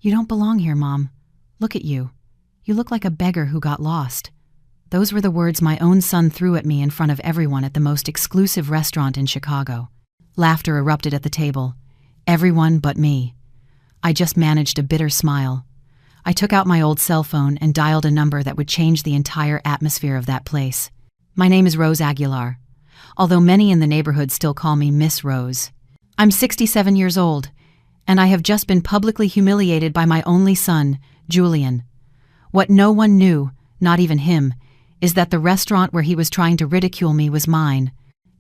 "You don't belong here, Mom. Look at you. You look like a beggar who got lost." Those were the words my own son threw at me in front of everyone at the most exclusive restaurant in Chicago. Laughter erupted at the table. Everyone but me. I just managed a bitter smile. I took out my old cell phone and dialed a number that would change the entire atmosphere of that place. "My name is Rose Aguilar, although many in the neighborhood still call me Miss Rose. I'm 67 years old, and I have just been publicly humiliated by my only son, Julian. What no one knew, not even him, is that the restaurant where he was trying to ridicule me was mine.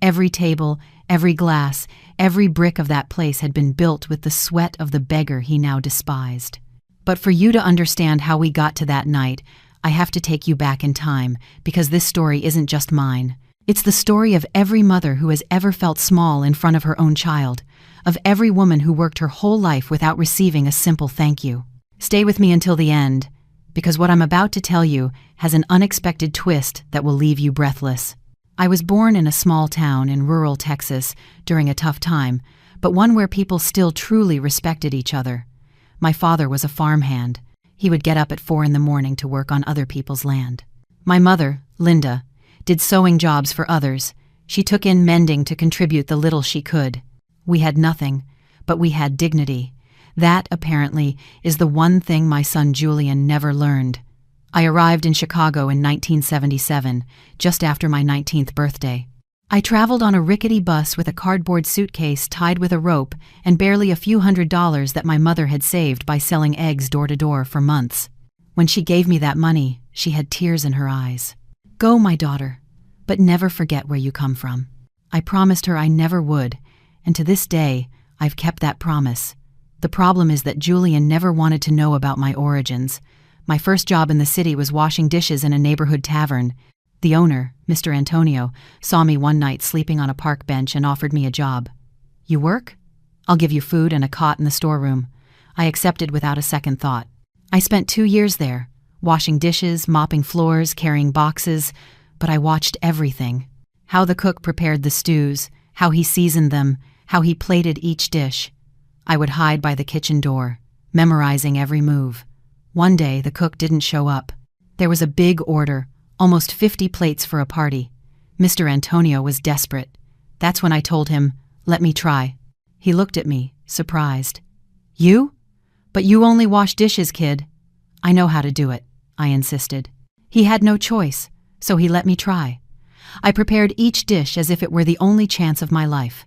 Every table, every glass, every brick of that place had been built with the sweat of the beggar he now despised. But for you to understand how we got to that night, I have to take you back in time, because this story isn't just mine. It's the story of every mother who has ever felt small in front of her own child, of every woman who worked her whole life without receiving a simple thank you. Stay with me until the end, because what I'm about to tell you has an unexpected twist that will leave you breathless. I was born in a small town in rural Texas during a tough time, but one where people still truly respected each other. My father was a farmhand. He would get up at 4 in the morning to work on other people's land. My mother, Linda, did sewing jobs for others. She took in mending to contribute the little she could. We had nothing, but we had dignity. That, apparently, is the one thing my son Julian never learned. I arrived in Chicago in 1977, just after my 19th birthday. I traveled on a rickety bus with a cardboard suitcase tied with a rope and barely a few $100s that my mother had saved by selling eggs door to door for months. When she gave me that money, she had tears in her eyes. "Go, my daughter, but never forget where you come from." I promised her I never would, and to this day, I've kept that promise. The problem is that Julian never wanted to know about my origins. My first job in the city was washing dishes in a neighborhood tavern. The owner, Mr. Antonio, saw me one night sleeping on a park bench and offered me a job. "You work? I'll give you food and a cot in the storeroom." I accepted without a second thought. I spent 2 years there, washing dishes, mopping floors, carrying boxes, but I watched everything. How the cook prepared the stews, how he seasoned them, how he plated each dish. I would hide by the kitchen door, memorizing every move. One day, the cook didn't show up. There was a big order, almost 50 plates for a party. Mr. Antonio was desperate. That's when I told him, "Let me try." He looked at me, surprised. "You? But you only wash dishes, kid." "I know how to do it," I insisted. He had no choice, so he let me try. I prepared each dish as if it were the only chance of my life.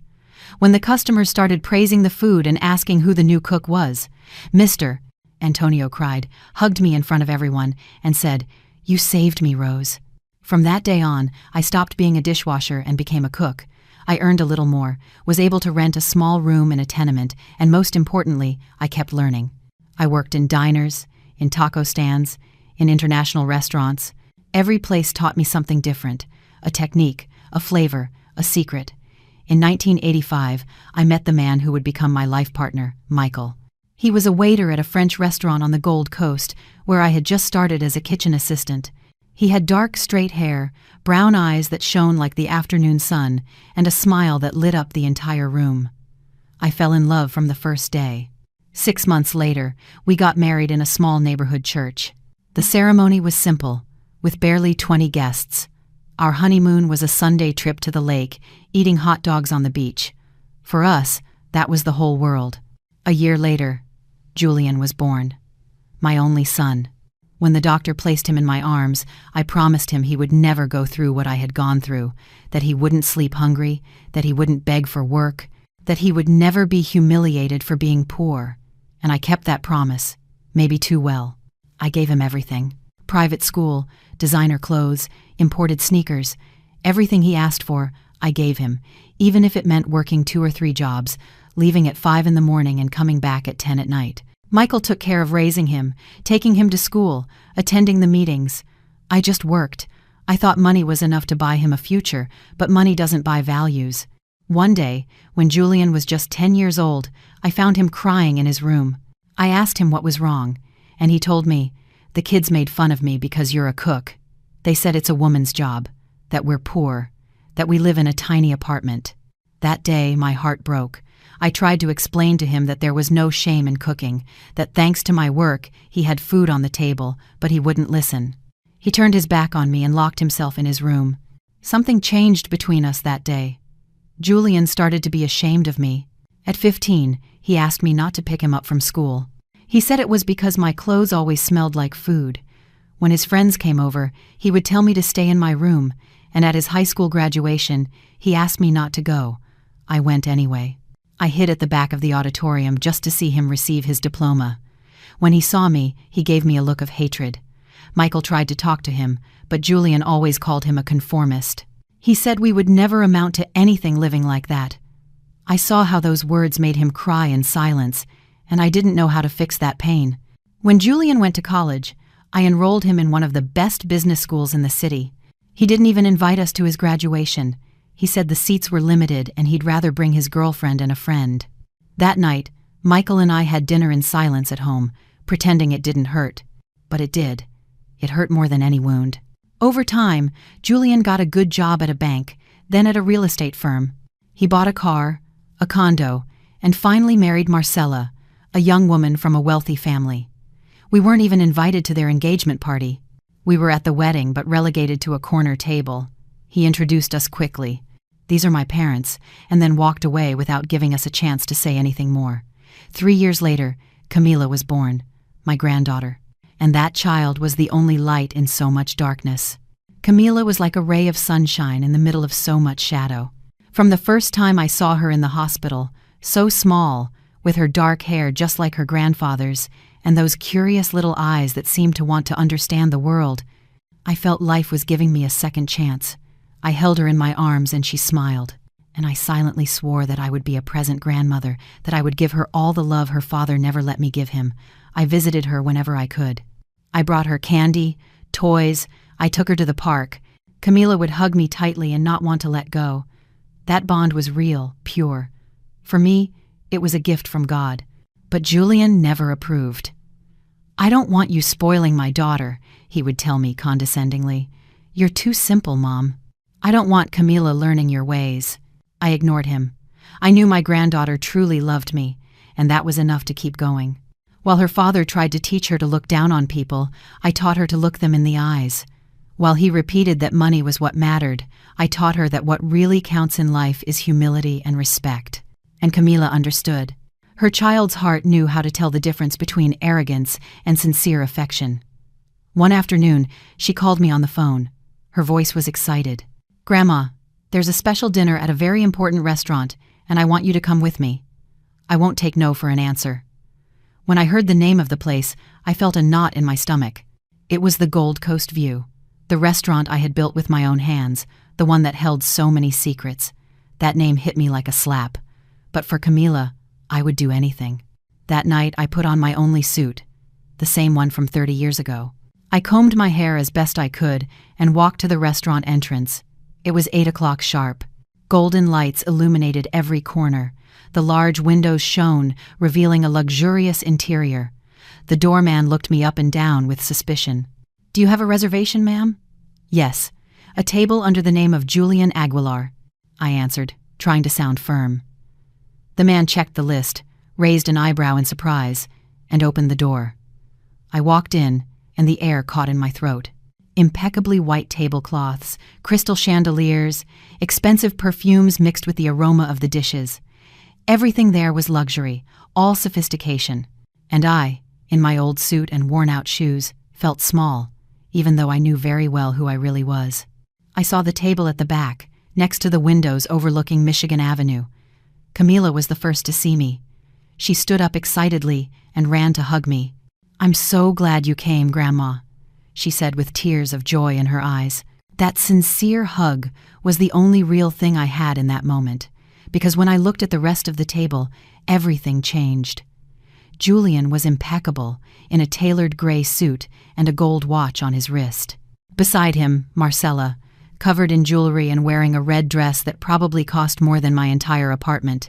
When the customers started praising the food and asking who the new cook was, "Mr." Antonio cried, hugged me in front of everyone, and said, "You saved me, Rose." From that day on, I stopped being a dishwasher and became a cook. I earned a little more, was able to rent a small room in a tenement, and most importantly, I kept learning. I worked in diners, in taco stands, in international restaurants. Every place taught me something different, a technique, a flavor, a secret. In 1985, I met the man who would become my life partner, Michael. He was a waiter at a French restaurant on the Gold Coast, where I had just started as a kitchen assistant. He had dark, straight hair, brown eyes that shone like the afternoon sun, and a smile that lit up the entire room. I fell in love from the first day. 6 months later, we got married in a small neighborhood church. The ceremony was simple, with barely 20 guests. Our honeymoon was a Sunday trip to the lake, eating hot dogs on the beach. For us, that was the whole world. A year later, Julian was born. My only son. When the doctor placed him in my arms, I promised him he would never go through what I had gone through, that he wouldn't sleep hungry, that he wouldn't beg for work, that he would never be humiliated for being poor. And I kept that promise, maybe too well. I gave him everything. Private school, designer clothes, imported sneakers. Everything he asked for, I gave him, even if it meant working 2 or 3 jobs, leaving at 5 in the morning and coming back at 10 at night. Michael took care of raising him, taking him to school, attending the meetings. I just worked. I thought money was enough to buy him a future, but money doesn't buy values. One day, when Julian was just 10 years old, I found him crying in his room. I asked him what was wrong, and he told me, "The kids made fun of me because you're a cook. They said it's a woman's job, that we're poor, that we live in a tiny apartment." That day, my heart broke. I tried to explain to him that there was no shame in cooking, that thanks to my work, he had food on the table, but he wouldn't listen. He turned his back on me and locked himself in his room. Something changed between us that day. Julian started to be ashamed of me. At 15, he asked me not to pick him up from school. He said it was because my clothes always smelled like food. When his friends came over, he would tell me to stay in my room, and at his high school graduation, he asked me not to go. I went anyway. I hid at the back of the auditorium just to see him receive his diploma. When he saw me, he gave me a look of hatred. Michael tried to talk to him, but Julian always called him a conformist. He said we would never amount to anything living like that. I saw how those words made him cry in silence, and I didn't know how to fix that pain. When Julian went to college, I enrolled him in one of the best business schools in the city. He didn't even invite us to his graduation. He said the seats were limited and he'd rather bring his girlfriend and a friend. That night, Michael and I had dinner in silence at home, pretending it didn't hurt. But it did. It hurt more than any wound. Over time, Julian got a good job at a bank, then at a real estate firm. He bought a car, a condo, and finally married Marcella, a young woman from a wealthy family. We weren't even invited to their engagement party. We were at the wedding but relegated to a corner table. He introduced us quickly. "These are my parents," and then walked away without giving us a chance to say anything more. 3 years later, Camila was born, my granddaughter, and that child was the only light in so much darkness. Camila was like a ray of sunshine in the middle of so much shadow. From the first time I saw her in the hospital, so small, with her dark hair just like her grandfather's, and those curious little eyes that seemed to want to understand the world, I felt life was giving me a second chance. I held her in my arms and she smiled, and I silently swore that I would be a present grandmother, that I would give her all the love her father never let me give him. I visited her whenever I could. I brought her candy, toys, I took her to the park. Camila would hug me tightly and not want to let go. That bond was real, pure. For me, it was a gift from God. But Julian never approved. "I don't want you spoiling my daughter," he would tell me condescendingly. "You're too simple, Mom. I don't want Camila learning your ways." I ignored him. I knew my granddaughter truly loved me, and that was enough to keep going. While her father tried to teach her to look down on people, I taught her to look them in the eyes. While he repeated that money was what mattered, I taught her that what really counts in life is humility and respect. And Camila understood. Her child's heart knew how to tell the difference between arrogance and sincere affection. One afternoon, she called me on the phone. Her voice was excited. "Grandma, there's a special dinner at a very important restaurant, and I want you to come with me." I won't take no for an answer. When I heard the name of the place, I felt a knot in my stomach. It was the Gold Coast View, the restaurant I had built with my own hands, the one that held so many secrets. That name hit me like a slap. But for Camila, I would do anything. That night, I put on my only suit, the same one from 30 years ago. I combed my hair as best I could and walked to the restaurant entrance. It was 8 o'clock sharp. Golden lights illuminated every corner. The large windows shone, revealing a luxurious interior. The doorman looked me up and down with suspicion. "Do you have a reservation, ma'am?" "Yes, a table under the name of Julian Aguilar," I answered, trying to sound firm. The man checked the list, raised an eyebrow in surprise, and opened the door. I walked in, and the air caught in my throat. Impeccably white tablecloths, crystal chandeliers, expensive perfumes mixed with the aroma of the dishes. Everything there was luxury, all sophistication. And I, in my old suit and worn-out shoes, felt small, even though I knew very well who I really was. I saw the table at the back, next to the windows overlooking Michigan Avenue. Camila was the first to see me. She stood up excitedly and ran to hug me. "I'm so glad you came, Grandma," she said with tears of joy in her eyes. That sincere hug was the only real thing I had in that moment, because when I looked at the rest of the table, everything changed. Julian was impeccable, in a tailored gray suit and a gold watch on his wrist. Beside him, Marcella, covered in jewelry and wearing a red dress that probably cost more than my entire apartment.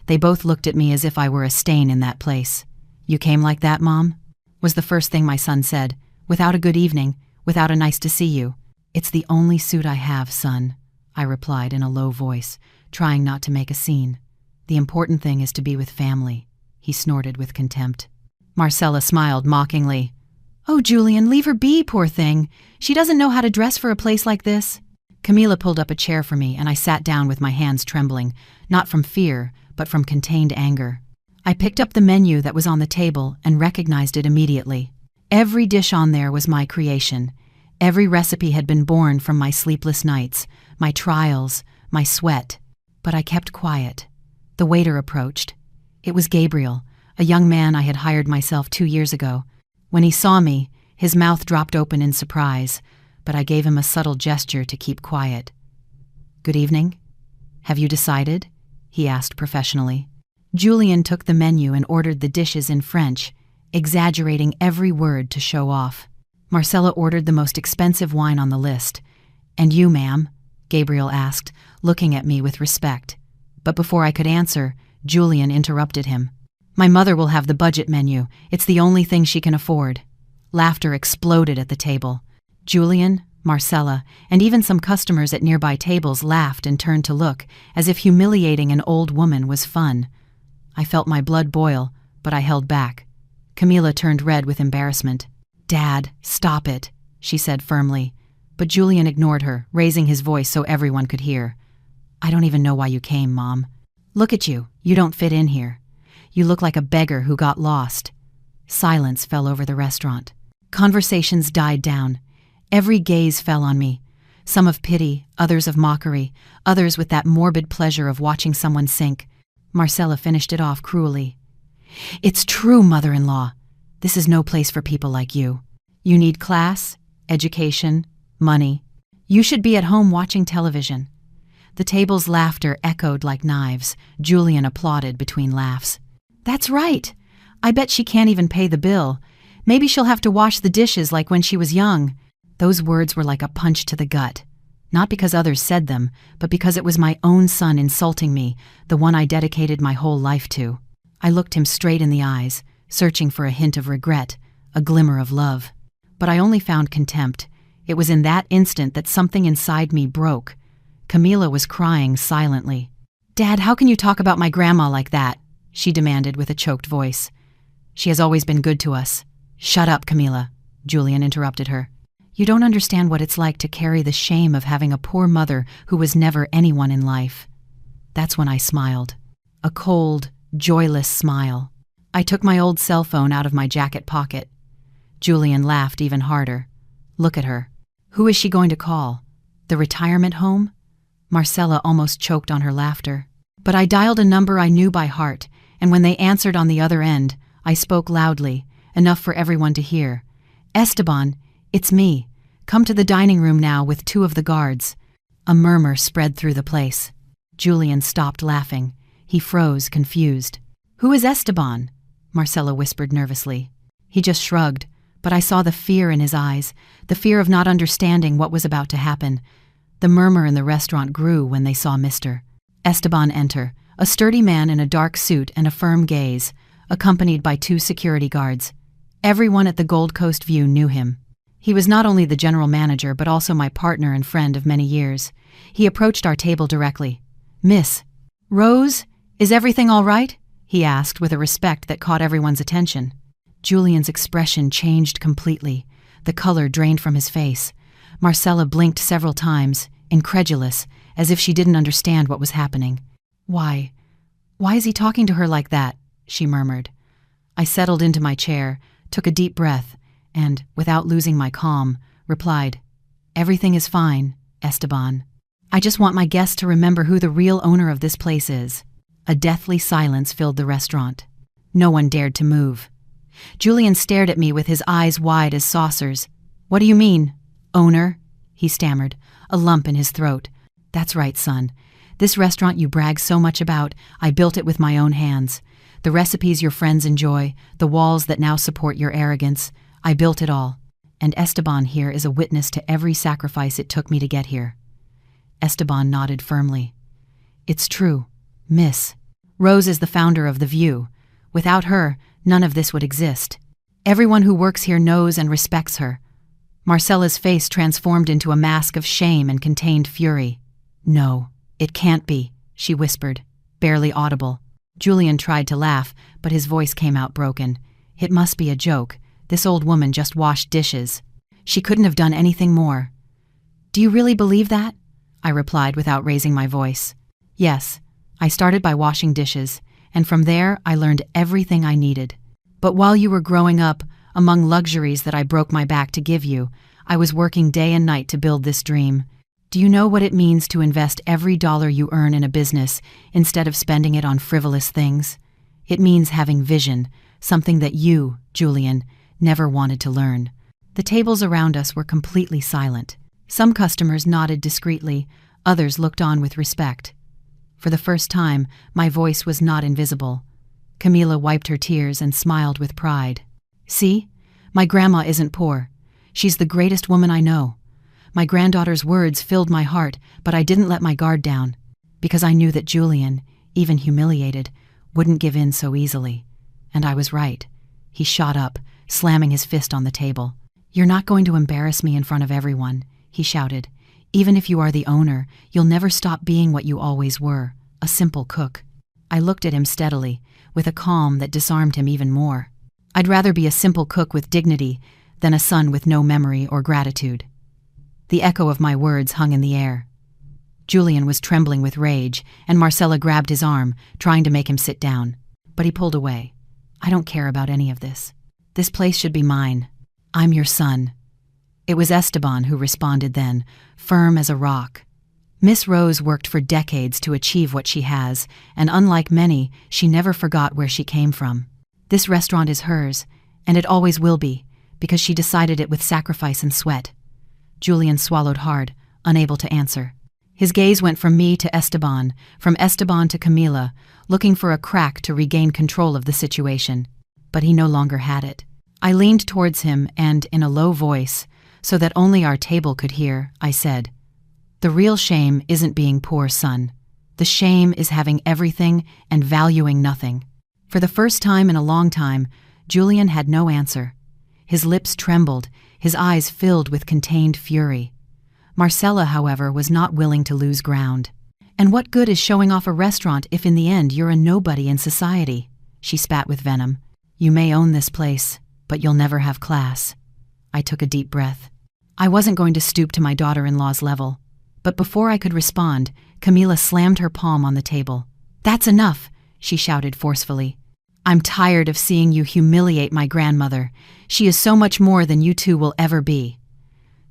They both looked at me as if I were a stain in that place. "You came like that, Mom?" was the first thing my son said, without a good evening, without a nice to see you. "It's the only suit I have, son," I replied in a low voice, trying not to make a scene. The important thing is to be with family, he snorted with contempt. Marcella smiled mockingly. Oh, Julian, leave her be, poor thing. She doesn't know how to dress for a place like this. Camila pulled up a chair for me, and I sat down with my hands trembling, not from fear, but from contained anger. I picked up the menu that was on the table and recognized it immediately. Every dish on there was my creation. Every recipe had been born from my sleepless nights, my trials, my sweat. But I kept quiet. The waiter approached. It was Gabriel, a young man I had hired myself 2 years ago. When he saw me, his mouth dropped open in surprise, but I gave him a subtle gesture to keep quiet. Good evening. Have you decided? He asked professionally. Julian took the menu and ordered the dishes in French, exaggerating every word to show off. Marcella ordered the most expensive wine on the list. And you, ma'am? Gabriel asked, looking at me with respect. But before I could answer, Julian interrupted him. My mother will have the budget menu. It's the only thing she can afford. Laughter exploded at the table. Julian, Marcella, and even some customers at nearby tables laughed and turned to look, as if humiliating an old woman was fun. I felt my blood boil, but I held back. Camila turned red with embarrassment. Dad, stop it, she said firmly. But Julian ignored her, raising his voice so everyone could hear. I don't even know why you came, Mom. Look at you. You don't fit in here. You look like a beggar who got lost. Silence fell over the restaurant. Conversations died down. Every gaze fell on me. Some of pity, others of mockery, others with that morbid pleasure of watching someone sink. Marcella finished it off cruelly. It's true, mother-in-law. This is no place for people like you. You need class, education, money. You should be at home watching television. The table's laughter echoed like knives. Julian applauded between laughs. That's right. I bet she can't even pay the bill. Maybe she'll have to wash the dishes like when she was young. Those words were like a punch to the gut. Not because others said them, but because it was my own son insulting me, the one I dedicated my whole life to. I looked him straight in the eyes, searching for a hint of regret, a glimmer of love. But I only found contempt. It was in that instant that something inside me broke. Camila was crying silently. Dad, how can you talk about my grandma like that? She demanded with a choked voice. She has always been good to us. Shut up, Camila, Julian interrupted her. You don't understand what it's like to carry the shame of having a poor mother who was never anyone in life. That's when I smiled. A cold, joyless smile. I took my old cell phone out of my jacket pocket. Julian laughed even harder. Look at her. Who is she going to call? The retirement home? Marcella almost choked on her laughter. But I dialed a number I knew by heart, and when they answered on the other end, I spoke loudly, enough for everyone to hear. Esteban, it's me. Come to the dining room now with 2 of the guards. A murmur spread through the place. Julian stopped laughing. He froze, confused. Who is Esteban? Marcella whispered nervously. He just shrugged, but I saw the fear in his eyes, the fear of not understanding what was about to happen. The murmur in the restaurant grew when they saw Mr. Esteban enter, a sturdy man in a dark suit and a firm gaze, accompanied by 2 security guards. Everyone at the Gold Coast View knew him. He was not only the general manager but also my partner and friend of many years. He approached our table directly. Miss Rose, is everything all right? He asked with a respect that caught everyone's attention. Julian's expression changed completely. The color drained from his face. Marcella blinked several times, incredulous, as if she didn't understand what was happening. Why is he talking to her like that? She murmured. I settled into my chair, took a deep breath, and, without losing my calm, replied, Everything is fine, Esteban. I just want my guests to remember who the real owner of this place is. A deathly silence filled the restaurant. No one dared to move. Julian stared at me with his eyes wide as saucers. What do you mean, owner? He stammered, a lump in his throat. That's right, son. This restaurant you brag so much about, I built it with my own hands. The recipes your friends enjoy, the walls that now support your arrogance, I built it all. And Esteban here is a witness to every sacrifice it took me to get here. Esteban nodded firmly. It's true, Miss. Rose is the founder of The View. Without her, none of this would exist. Everyone who works here knows and respects her. Marcella's face transformed into a mask of shame and contained fury. No, it can't be, she whispered. barely audible. Julian tried to laugh, but his voice came out broken. It must be a joke. This old woman just washed dishes. She couldn't have done anything more. Do you really believe that? I replied without raising my voice. Yes, I started by washing dishes, and from there I learned everything I needed. But while you were growing up, among luxuries that I broke my back to give you, I was working day and night to build this dream. Do you know what it means to invest every dollar you earn in a business instead of spending it on frivolous things? It means having vision, something that you, Julian, never wanted to learn. The tables around us were completely silent. Some customers nodded discreetly, others looked on with respect. For the first time, my voice was not invisible. Camila wiped her tears and smiled with pride. See, my grandma isn't poor. She's the greatest woman I know. My granddaughter's words filled my heart, but I didn't let my guard down, because I knew that Julian, even humiliated, wouldn't give in so easily. And I was right. He shot up, slamming his fist on the table. You're not going to embarrass me in front of everyone, he shouted. Even if you are the owner, you'll never stop being what you always were, a simple cook. I looked at him steadily, with a calm that disarmed him even more. I'd rather be a simple cook with dignity than a son with no memory or gratitude. The echo of my words hung in the air. Julian was trembling with rage, and Marcella grabbed his arm, trying to make him sit down. But he pulled away. I don't care about any of this. This place should be mine. I'm your son. It was Esteban who responded then, firm as a rock. Miss Rose worked for decades to achieve what she has, and unlike many, she never forgot where she came from. This restaurant is hers, and it always will be, because she decided it with sacrifice and sweat. Julian swallowed hard, unable to answer. His gaze went from me to Esteban, from Esteban to Camila, looking for a crack to regain control of the situation. But he no longer had it. I leaned towards him and, in a low voice, so that only our table could hear, I said, "The real shame isn't being poor, son. The shame is having everything and valuing nothing." For the first time in a long time, Julian had no answer. His lips trembled, his eyes filled with contained fury. Marcella, however, was not willing to lose ground. "And what good is showing off a restaurant if in the end you're a nobody in society?" She spat with venom. "You may own this place, but you'll never have class." I took a deep breath. I wasn't going to stoop to my daughter-in-law's level. But before I could respond, Camila slammed her palm on the table. "That's enough," she shouted forcefully. "I'm tired of seeing you humiliate my grandmother. She is so much more than you two will ever be."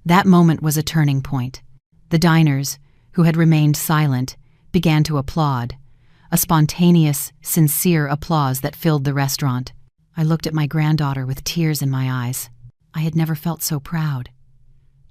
That moment was a turning point. The diners, who had remained silent, began to applaud, a spontaneous, sincere applause that filled the restaurant. I looked at my granddaughter with tears in my eyes. I had never felt so proud.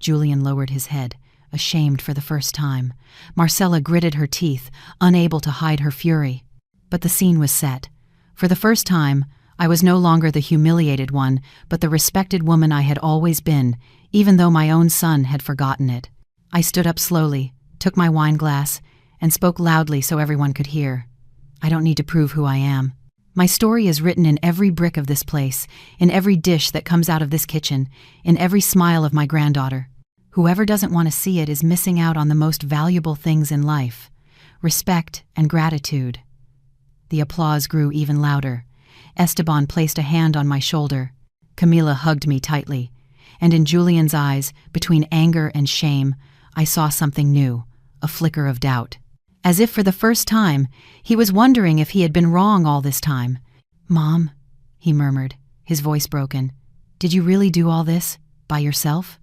Julian lowered his head, ashamed for the first time. Marcella gritted her teeth, unable to hide her fury. But the scene was set. For the first time, I was no longer the humiliated one, but the respected woman I had always been, even though my own son had forgotten it. I stood up slowly, took my wine glass, and spoke loudly so everyone could hear. I don't need to prove who I am. My story is written in every brick of this place, in every dish that comes out of this kitchen, in every smile of my granddaughter. Whoever doesn't want to see it is missing out on the most valuable things in life: respect and gratitude. The applause grew even louder. Esteban placed a hand on my shoulder. Camila hugged me tightly. And in Julian's eyes, between anger and shame, I saw something new, a flicker of doubt. As if for the first time, he was wondering if he had been wrong all this time. "Mom," he murmured, his voice broken, "did you really do all this, by yourself?"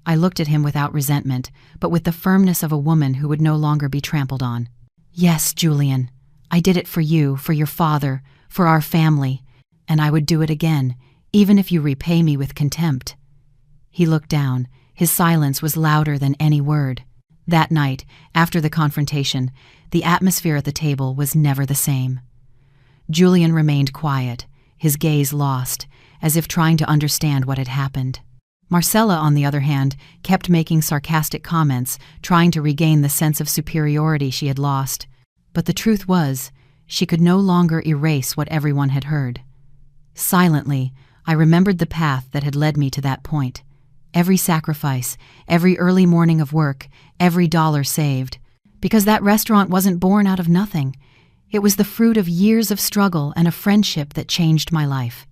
I looked at him without resentment, but with the firmness of a woman who would no longer be trampled on. "Yes, Julian. I did it for you, for your father, for our family, and I would do it again, even if you repay me with contempt." He looked down. His silence was louder than any word. That night, after the confrontation, the atmosphere at the table was never the same. Julian remained quiet, his gaze lost, as if trying to understand what had happened. Marcella, on the other hand, kept making sarcastic comments, trying to regain the sense of superiority she had lost. But the truth was, she could no longer erase what everyone had heard. Silently, I remembered the path that had led me to that point. Every sacrifice, every early morning of work, every dollar saved. Because that restaurant wasn't born out of nothing. It was the fruit of years of struggle and a friendship that changed my life.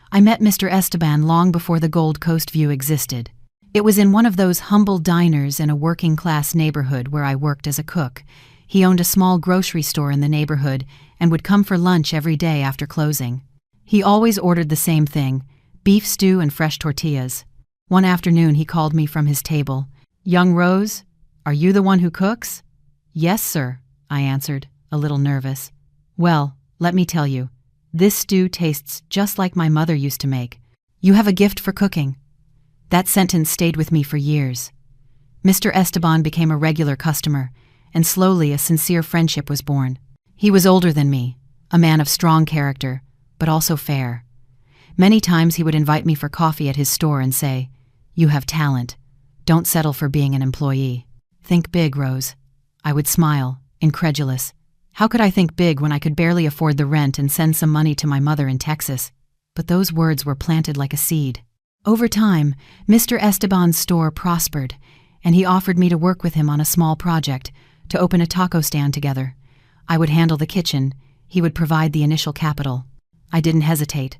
I met Mr. Esteban long before the Gold Coast View existed. It was in one of those humble diners in a working-class neighborhood where I worked as a cook. He owned a small grocery store in the neighborhood and would come for lunch every day after closing. He always ordered the same thing: beef stew and fresh tortillas. One afternoon he called me from his table. "Young Rose, are you the one who cooks?" "Yes, sir," I answered, a little nervous. "Well, let me tell you, this stew tastes just like my mother used to make. You have a gift for cooking." That sentence stayed with me for years. Mr. Esteban became a regular customer, and slowly a sincere friendship was born. He was older than me, a man of strong character, but also fair. Many times he would invite me for coffee at his store and say, "You have talent. Don't settle for being an employee. Think big, Rose." I would smile, incredulous. How could I think big when I could barely afford the rent and send some money to my mother in Texas? But those words were planted like a seed. Over time, Mr. Esteban's store prospered, and he offered me to work with him on a small project, to open a taco stand together. I would handle the kitchen, he would provide the initial capital. I didn't hesitate.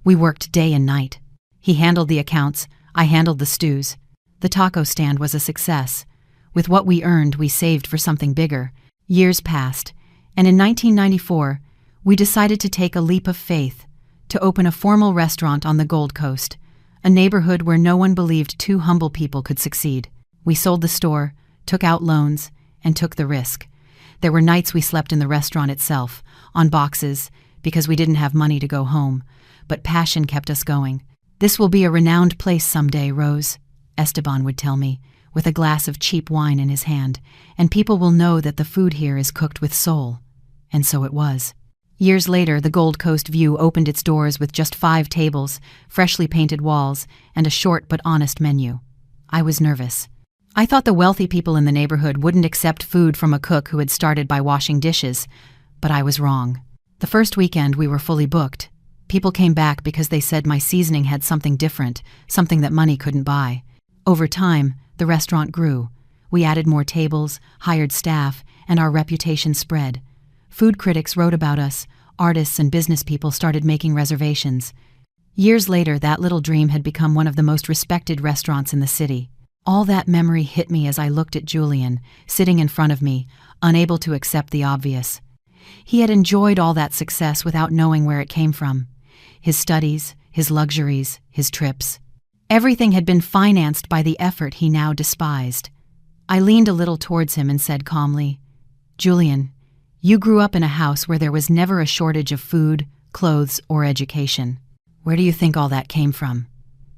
We worked day and night. He handled the accounts, I handled the stews. The taco stand was a success. With what we earned, we saved for something bigger. Years passed, and in 1994, we decided to take a leap of faith, to open a formal restaurant on the Gold Coast, a neighborhood where no one believed two humble people could succeed. We sold the store, took out loans, and took the risk. There were nights we slept in the restaurant itself, on boxes, because we didn't have money to go home, but passion kept us going. "This will be a renowned place someday, Rose," Esteban would tell me, with a glass of cheap wine in his hand, "and people will know that the food here is cooked with soul." And so it was. Years later, the Gold Coast View opened its doors with just 5 tables, freshly painted walls, and a short but honest menu. I was nervous. I thought the wealthy people in the neighborhood wouldn't accept food from a cook who had started by washing dishes, but I was wrong. The first weekend we were fully booked. People came back because they said my seasoning had something different, something that money couldn't buy. Over time, the restaurant grew. We added more tables, hired staff, and our reputation spread. Food critics wrote about us, artists and business people started making reservations. Years later, that little dream had become one of the most respected restaurants in the city. All that memory hit me as I looked at Julian, sitting in front of me, unable to accept the obvious. He had enjoyed all that success without knowing where it came from. His studies, his luxuries, his trips. Everything had been financed by the effort he now despised. I leaned a little towards him and said calmly, "Julian, you grew up in a house where there was never a shortage of food, clothes, or education. Where do you think all that came from?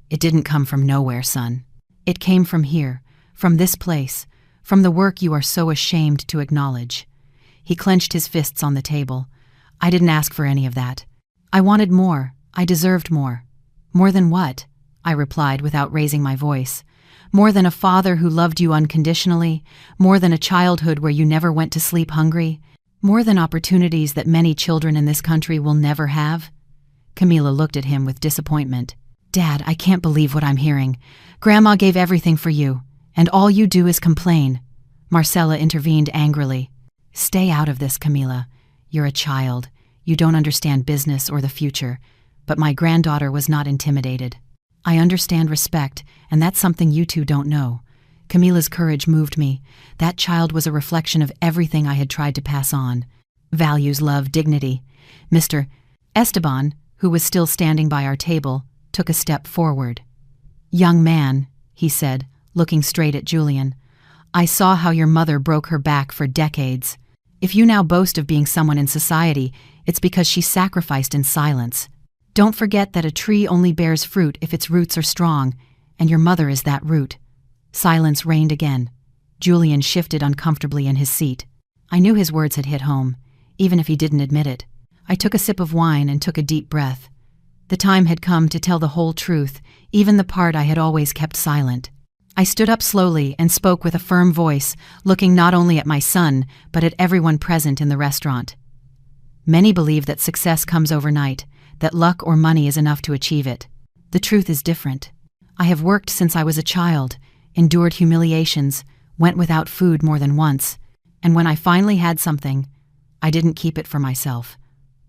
It didn't come from nowhere, son. It came from here, from this place, from the work you are so ashamed to acknowledge." He clenched his fists on the table. I didn't ask for any of that. I wanted more. I deserved more. "More than what?" I replied without raising my voice. "More than a father who loved you unconditionally, more than a childhood where you never went to sleep hungry, more than opportunities that many children in this country will never have." Camila looked at him with disappointment. "Dad, I can't believe what I'm hearing. Grandma gave everything for you, and all you do is complain." Marcella intervened angrily. "Stay out of this, Camila. You're a child. You don't understand business or the future." But my granddaughter was not intimidated. "I understand respect, and that's something you two don't know." Camila's courage moved me. That child was a reflection of everything I had tried to pass on. Values, love, dignity. Mr. Esteban, who was still standing by our table, took a step forward. "Young man," he said, looking straight at Julian, "I saw how your mother broke her back for decades. If you now boast of being someone in society, it's because she sacrificed in silence. Don't forget that a tree only bears fruit if its roots are strong, and your mother is that root." Silence reigned again. Julian shifted uncomfortably in his seat. I knew his words had hit home, even if he didn't admit it. I took a sip of wine and took a deep breath. The time had come to tell the whole truth, even the part I had always kept silent. I stood up slowly and spoke with a firm voice, looking not only at my son, but at everyone present in the restaurant. Many believe that success comes overnight, that luck or money is enough to achieve it. The truth is different. I have worked since I was a child, endured humiliations, went without food more than once, and when I finally had something, I didn't keep it for myself.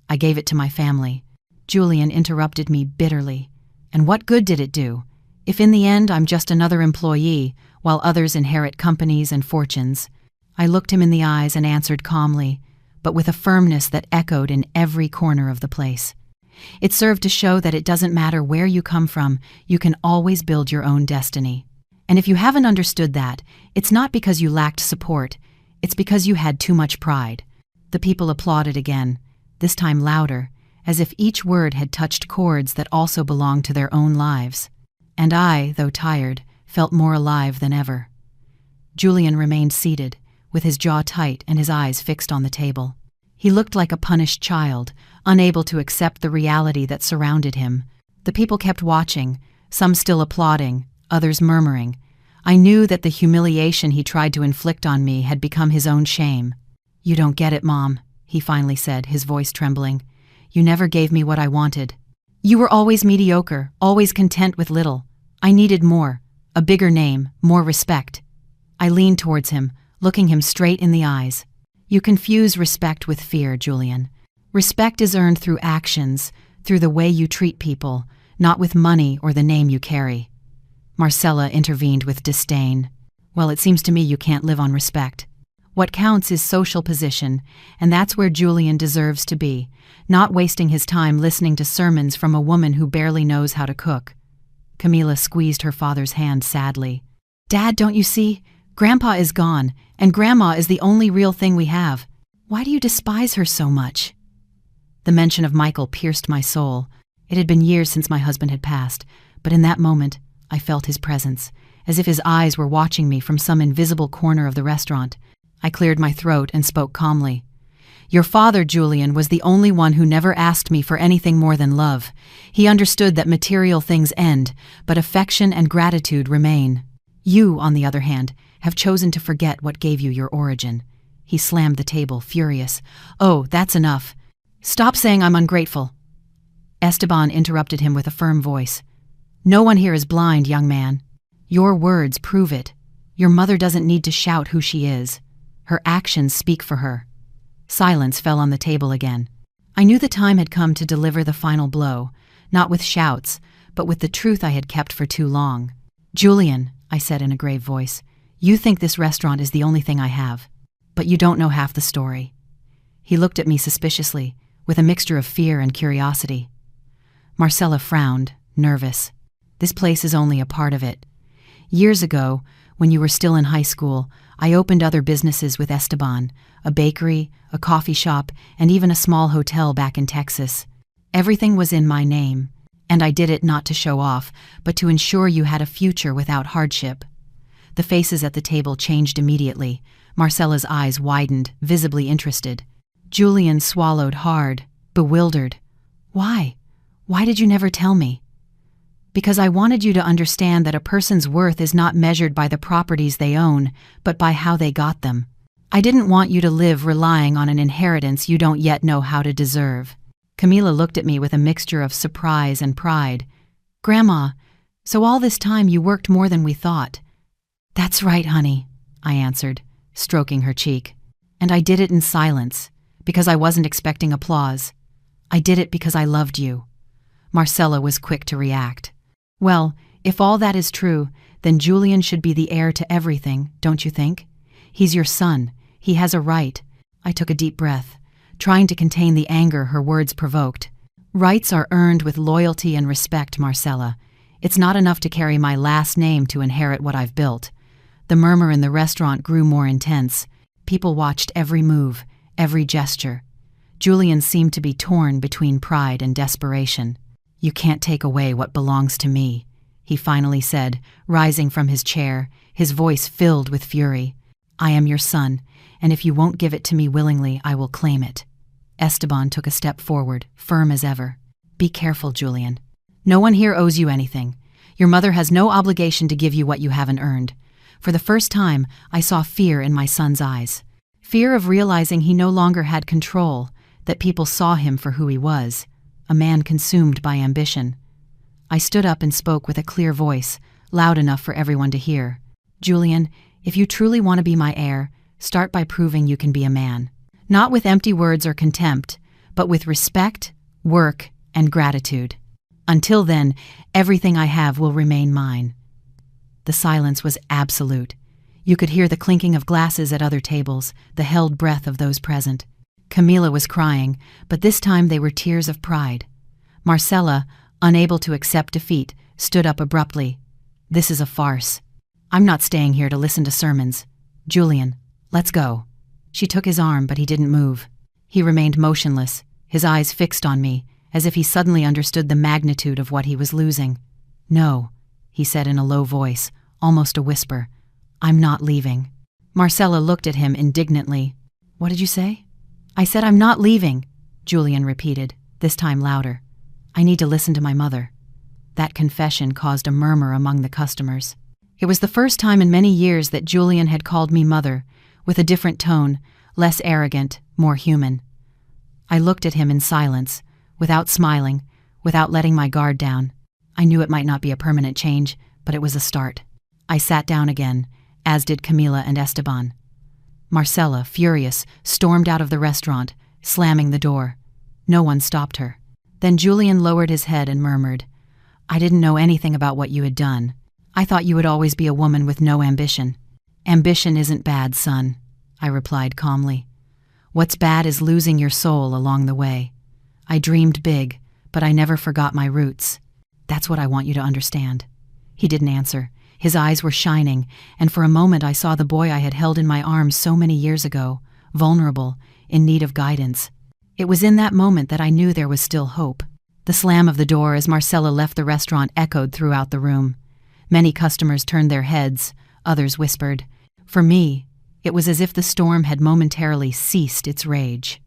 I gave it to my family. Julian interrupted me bitterly. And what good did it do, if in the end I'm just another employee, while others inherit companies and fortunes? I looked him in the eyes and answered calmly, but with a firmness that echoed in every corner of the place. It served to show that it doesn't matter where you come from, you can always build your own destiny. And if you haven't understood that, it's not because you lacked support, it's because you had too much pride. The people applauded again, this time louder, as if each word had touched chords that also belonged to their own lives. And I, though tired, felt more alive than ever. Julian remained seated, with his jaw tight and his eyes fixed on the table. He looked like a punished child, unable to accept the reality that surrounded him. The people kept watching, some still applauding, others murmuring. I knew that the humiliation he tried to inflict on me had become his own shame. "You don't get it, Mom," he finally said, his voice trembling. "You never gave me what I wanted. You were always mediocre, always content with little. I needed more, a bigger name, more respect." I leaned towards him, looking him straight in the eyes. "You confuse respect with fear, Julian. Respect is earned through actions, through the way you treat people, not with money or the name you carry." Marcella intervened with disdain. "Well, it seems to me you can't live on respect. What counts is social position, and that's where Julian deserves to be, not wasting his time listening to sermons from a woman who barely knows how to cook." Camila squeezed her father's hand sadly. "Dad, don't you see? Grandpa is gone, and Grandma is the only real thing we have. Why do you despise her so much?" The mention of Michael pierced my soul. It had been years since my husband had passed, but in that moment, I felt his presence, as if his eyes were watching me from some invisible corner of the restaurant. I cleared my throat and spoke calmly. "Your father, Julian, was the only one who never asked me for anything more than love. He understood that material things end, but affection and gratitude remain. You, on the other hand, have chosen to forget what gave you your origin." He slammed the table, furious. "Oh, that's enough. Stop saying I'm ungrateful." Esteban interrupted him with a firm voice. "No one here is blind, young man. Your words prove it. Your mother doesn't need to shout who she is. Her actions speak for her." Silence fell on the table again. I knew the time had come to deliver the final blow, not with shouts, but with the truth I had kept for too long. "Julian," I said in a grave voice, "you think this restaurant is the only thing I have, but you don't know half the story." He looked at me suspiciously, with a mixture of fear and curiosity. Marcella frowned, nervous. "This place is only a part of it. Years ago, when you were still in high school, I opened other businesses with Esteban, a bakery, a coffee shop, and even a small hotel back in Texas. Everything was in my name, and I did it not to show off, but to ensure you had a future without hardship." The faces at the table changed immediately. Marcella's eyes widened, visibly interested. Julian swallowed hard, bewildered. "Why? Why did you never tell me?" "Because I wanted you to understand that a person's worth is not measured by the properties they own, but by how they got them. I didn't want you to live relying on an inheritance you don't yet know how to deserve." Camila looked at me with a mixture of surprise and pride. "Grandma, so all this time you worked more than we thought." "That's right, honey," I answered, stroking her cheek. "And I did it in silence, because I wasn't expecting applause. I did it because I loved you." Marcella was quick to react. "Well, if all that is true, then Julian should be the heir to everything, don't you think? He's your son. He has a right." I took a deep breath, trying to contain the anger her words provoked. "Rights are earned with loyalty and respect, Marcella. It's not enough to carry my last name to inherit what I've built." The murmur in the restaurant grew more intense. People watched every move, every gesture. Julian seemed to be torn between pride and desperation. "You can't take away what belongs to me," he finally said, rising from his chair, his voice filled with fury. "I am your son, and if you won't give it to me willingly, I will claim it." Esteban took a step forward, firm as ever. "Be careful, Julian. No one here owes you anything. Your mother has no obligation to give you what you haven't earned." For the first time, I saw fear in my son's eyes. Fear of realizing he no longer had control, that people saw him for who he was, a man consumed by ambition. I stood up and spoke with a clear voice, loud enough for everyone to hear. "Julian, if you truly want to be my heir, start by proving you can be a man. Not with empty words or contempt, but with respect, work, and gratitude. Until then, everything I have will remain mine." The silence was absolute. You could hear the clinking of glasses at other tables, the held breath of those present. Camila was crying, but this time they were tears of pride. Marcella, unable to accept defeat, stood up abruptly. "This is a farce. I'm not staying here to listen to sermons. Julian, let's go." She took his arm, but he didn't move. He remained motionless, his eyes fixed on me, as if he suddenly understood the magnitude of what he was losing. "No," he said in a low voice, almost a whisper. "I'm not leaving." Marcella looked at him indignantly. "What did you say?" "I said I'm not leaving," Julian repeated, this time louder. "I need to listen to my mother." That confession caused a murmur among the customers. It was the first time in many years that Julian had called me mother, with a different tone, less arrogant, more human. I looked at him in silence, without smiling, without letting my guard down. I knew it might not be a permanent change, but it was a start. I sat down again, as did Camila and Esteban. Marcella, furious, stormed out of the restaurant, slamming the door. No one stopped her. Then Julian lowered his head and murmured, "I didn't know anything about what you had done. I thought you would always be a woman with no ambition." "Ambition isn't bad, son," I replied calmly. "What's bad is losing your soul along the way. I dreamed big, but I never forgot my roots. That's what I want you to understand." He didn't answer. His eyes were shining, and for a moment I saw the boy I had held in my arms so many years ago, vulnerable, in need of guidance. It was in that moment that I knew there was still hope. The slam of the door as Marcella left the restaurant echoed throughout the room. Many customers turned their heads, others whispered. For me, it was as if the storm had momentarily ceased its rage.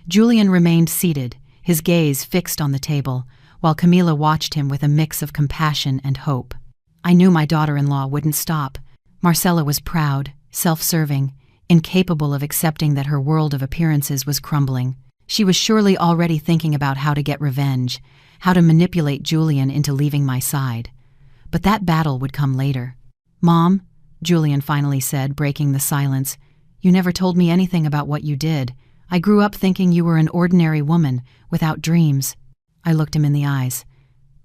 Julian remained seated, his gaze fixed on the table, while Camila watched him with a mix of compassion and hope. I knew my daughter-in-law wouldn't stop. Marcella was proud, self-serving, incapable of accepting that her world of appearances was crumbling. She was surely already thinking about how to get revenge, how to manipulate Julian into leaving my side. But that battle would come later. "Mom," Julian finally said, breaking the silence, "you never told me anything about what you did. I grew up thinking you were an ordinary woman, without dreams." I looked him in the eyes.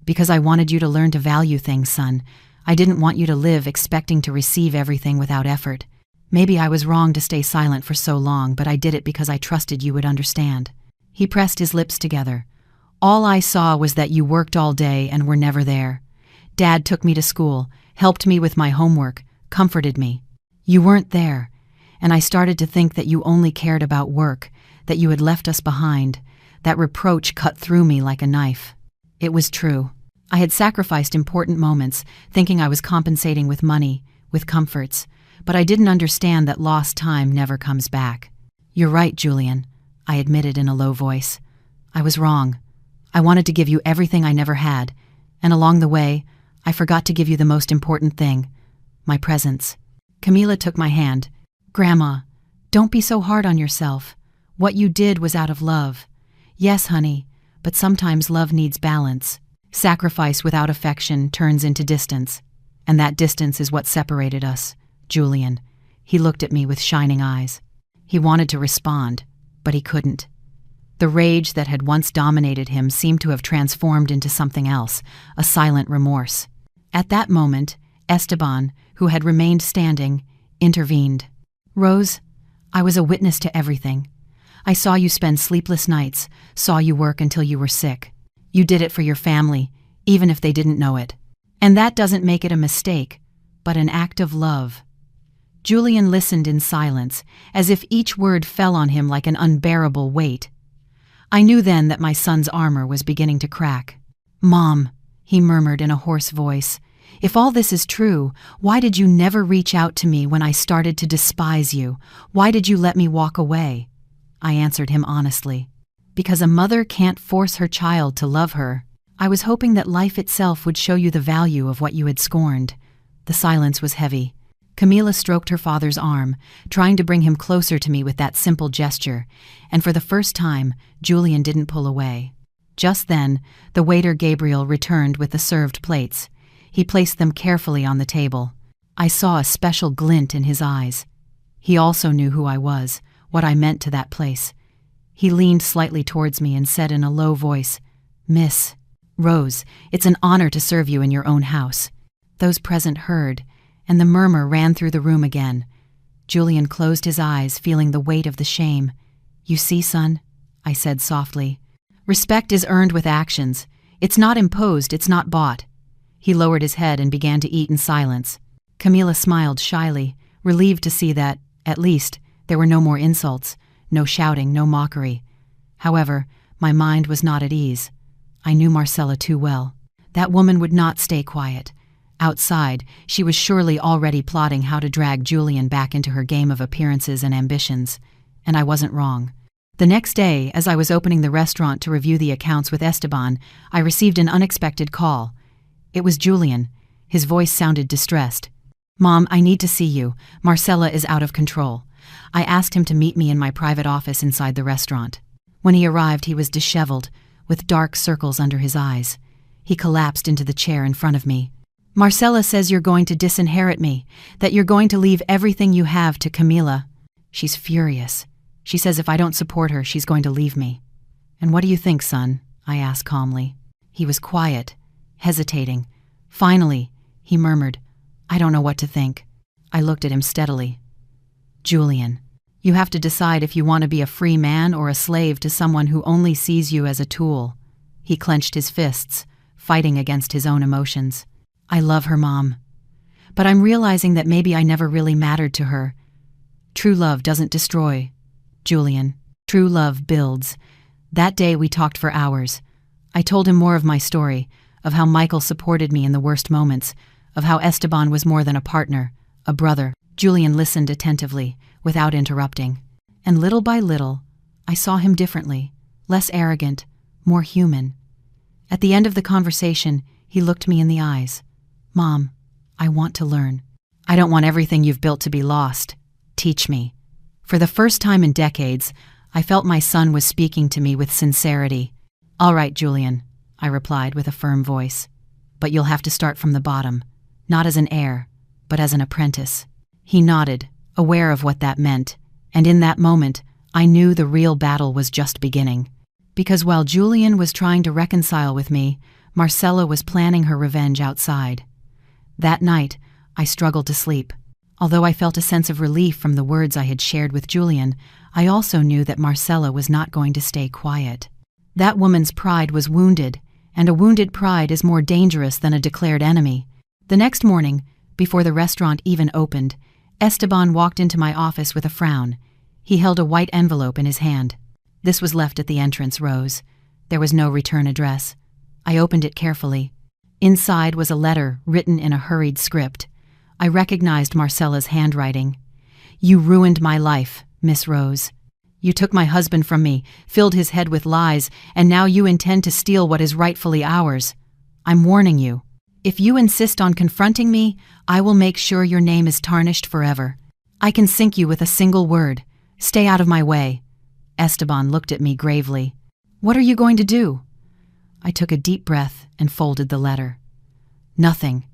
"Because I wanted you to learn to value things, son. I didn't want you to live expecting to receive everything without effort. Maybe I was wrong to stay silent for so long, but I did it because I trusted you would understand." He pressed his lips together. "All I saw was that you worked all day and were never there. Dad took me to school, helped me with my homework, comforted me. You weren't there, and I started to think that you only cared about work, that you had left us behind. That reproach cut through me like a knife." It was true. I had sacrificed important moments, thinking I was compensating with money, with comforts, but I didn't understand that lost time never comes back. "You're right, Julian," I admitted in a low voice. "I was wrong. I wanted to give you everything I never had, and along the way, I forgot to give you the most important thing, my presence." Camila took my hand. "Grandma, don't be so hard on yourself. What you did was out of love. Yes, honey, but sometimes love needs balance. Sacrifice without affection turns into distance, and that distance is what separated us, Julian." He looked at me with shining eyes. He wanted to respond, but he couldn't. The rage that had once dominated him seemed to have transformed into something else, a silent remorse. At that moment, Esteban, who had remained standing, intervened. "Rose, I was a witness to everything. I saw you spend sleepless nights, saw you work until you were sick. You did it for your family, even if they didn't know it. And that doesn't make it a mistake, but an act of love." Julian listened in silence, as if each word fell on him like an unbearable weight. I knew then that my son's armor was beginning to crack. "Mom," he murmured in a hoarse voice, "if all this is true, why did you never reach out to me when I started to despise you? Why did you let me walk away?" I answered him honestly. "Because a mother can't force her child to love her. I was hoping that life itself would show you the value of what you had scorned." The silence was heavy. Camila stroked her father's arm, trying to bring him closer to me with that simple gesture, and for the first time, Julian didn't pull away. Just then, the waiter Gabriel returned with the served plates. He placed them carefully on the table. I saw a special glint in his eyes. He also knew who I was, what I meant to that place. He leaned slightly towards me and said in a low voice, "Miss Rose, it's an honor to serve you in your own house." Those present heard, and the murmur ran through the room again. Julian closed his eyes, feeling the weight of the shame. "You see, son," I said softly, "respect is earned with actions. It's not imposed, it's not bought." He lowered his head and began to eat in silence. Camila smiled shyly, relieved to see that, at least, there were no more insults, no shouting, no mockery. However, my mind was not at ease. I knew Marcella too well. That woman would not stay quiet. Outside, she was surely already plotting how to drag Julian back into her game of appearances and ambitions. And I wasn't wrong. The next day, as I was opening the restaurant to review the accounts with Esteban, I received an unexpected call. It was Julian. His voice sounded distressed. "Mom, I need to see you. Marcella is out of control." I asked him to meet me in my private office inside the restaurant. When he arrived, he was disheveled, with dark circles under his eyes. He collapsed into the chair in front of me. "Marcella says you're going to disinherit me, that you're going to leave everything you have to Camila. She's furious. She says if I don't support her, she's going to leave me." "And what do you think, son?" I asked calmly. He was quiet, hesitating. Finally, he murmured, "I don't know what to think." I looked at him steadily. "Julian, you have to decide if you want to be a free man or a slave to someone who only sees you as a tool." He clenched his fists, fighting against his own emotions. "I love her, Mom. But I'm realizing that maybe I never really mattered to her. True love doesn't destroy, Julian. True love builds." That day we talked for hours. I told him more of my story, of how Michael supported me in the worst moments, of how Esteban was more than a partner, a brother. Julian listened attentively, without interrupting. And little by little, I saw him differently, less arrogant, more human. At the end of the conversation, he looked me in the eyes. "Mom, I want to learn. I don't want everything you've built to be lost. Teach me." For the first time in decades, I felt my son was speaking to me with sincerity. "All right, Julian," I replied with a firm voice. "But you'll have to start from the bottom, not as an heir, but as an apprentice." He nodded, aware of what that meant, and in that moment, I knew the real battle was just beginning. Because while Julian was trying to reconcile with me, Marcella was planning her revenge outside. That night, I struggled to sleep. Although I felt a sense of relief from the words I had shared with Julian, I also knew that Marcella was not going to stay quiet. That woman's pride was wounded, and a wounded pride is more dangerous than a declared enemy. The next morning, before the restaurant even opened, Esteban walked into my office with a frown. He held a white envelope in his hand. "This was left at the entrance, Rose. There was no return address." I opened it carefully. Inside was a letter written in a hurried script. I recognized Marcella's handwriting. "You ruined my life, Miss Rose. You took my husband from me, filled his head with lies, and now you intend to steal what is rightfully ours. I'm warning you. If you insist on confronting me, I will make sure your name is tarnished forever. I can sink you with a single word. Stay out of my way." Esteban looked at me gravely. "What are you going to do?" I took a deep breath and folded the letter. "Nothing.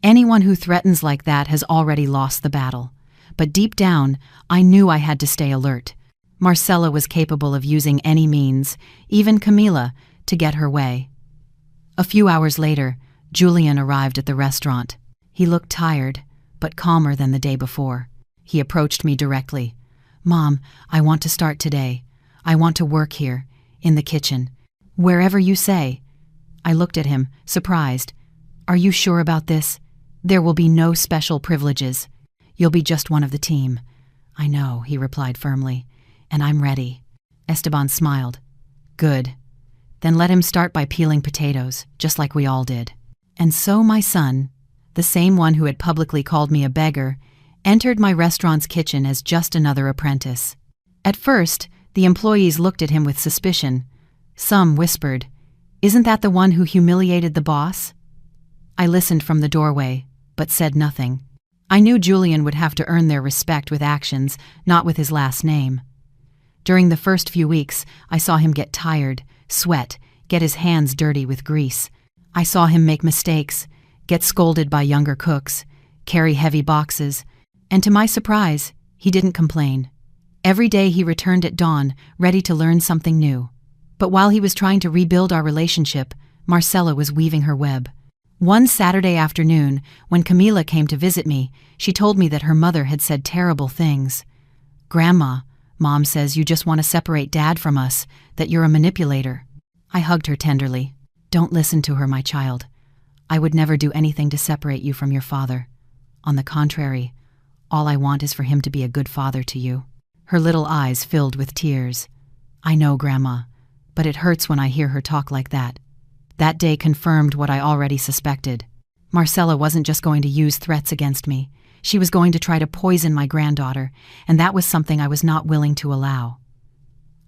Anyone who threatens like that has already lost the battle. But deep down, I knew I had to stay alert. Marcella was capable of using any means, even Camila, to get her way." A few hours later, Julian arrived at the restaurant. He looked tired, but calmer than the day before. He approached me directly. "Mom, I want to start today. I want to work here, in the kitchen. Wherever you say." I looked at him, surprised. "Are you sure about this? There will be no special privileges. You'll be just one of the team." "I know," he replied firmly, "and I'm ready." Esteban smiled. "Good. Then let him start by peeling potatoes, just like we all did." And so my son, the same one who had publicly called me a beggar, entered my restaurant's kitchen as just another apprentice. At first, the employees looked at him with suspicion. Some whispered, "Isn't that the one who humiliated the boss?" I listened from the doorway, but said nothing. I knew Julian would have to earn their respect with actions, not with his last name. During the first few weeks, I saw him get tired, sweat, get his hands dirty with grease. I saw him make mistakes, get scolded by younger cooks, carry heavy boxes, and to my surprise, he didn't complain. Every day he returned at dawn, ready to learn something new. But while he was trying to rebuild our relationship, Marcella was weaving her web. One Saturday afternoon, when Camila came to visit me, she told me that her mother had said terrible things. "Grandma, Mom says you just want to separate Dad from us, that you're a manipulator." I hugged her tenderly. "Don't listen to her, my child. I would never do anything to separate you from your father. On the contrary, all I want is for him to be a good father to you." Her little eyes filled with tears. "I know, Grandma, but it hurts when I hear her talk like that." That day confirmed what I already suspected. Marcella wasn't just going to use threats against me. She was going to try to poison my granddaughter, and that was something I was not willing to allow.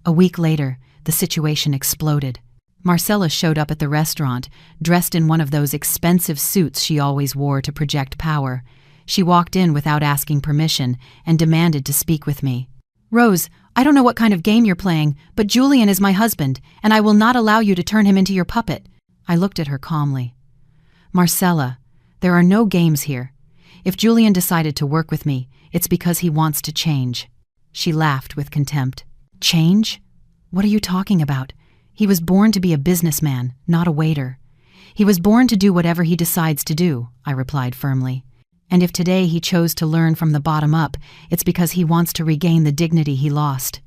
A week later, the situation exploded. Marcella showed up at the restaurant, dressed in one of those expensive suits she always wore to project power. She walked in without asking permission and demanded to speak with me. "Rose, I don't know what kind of game you're playing, but Julian is my husband, and I will not allow you to turn him into your puppet." I looked at her calmly. "Marcella, there are no games here. If Julian decided to work with me, it's because he wants to change." She laughed with contempt. "Change? What are you talking about? He was born to be a businessman, not a waiter." "He was born to do whatever he decides to do," I replied firmly. "And if today he chose to learn from the bottom up, it's because he wants to regain the dignity he lost."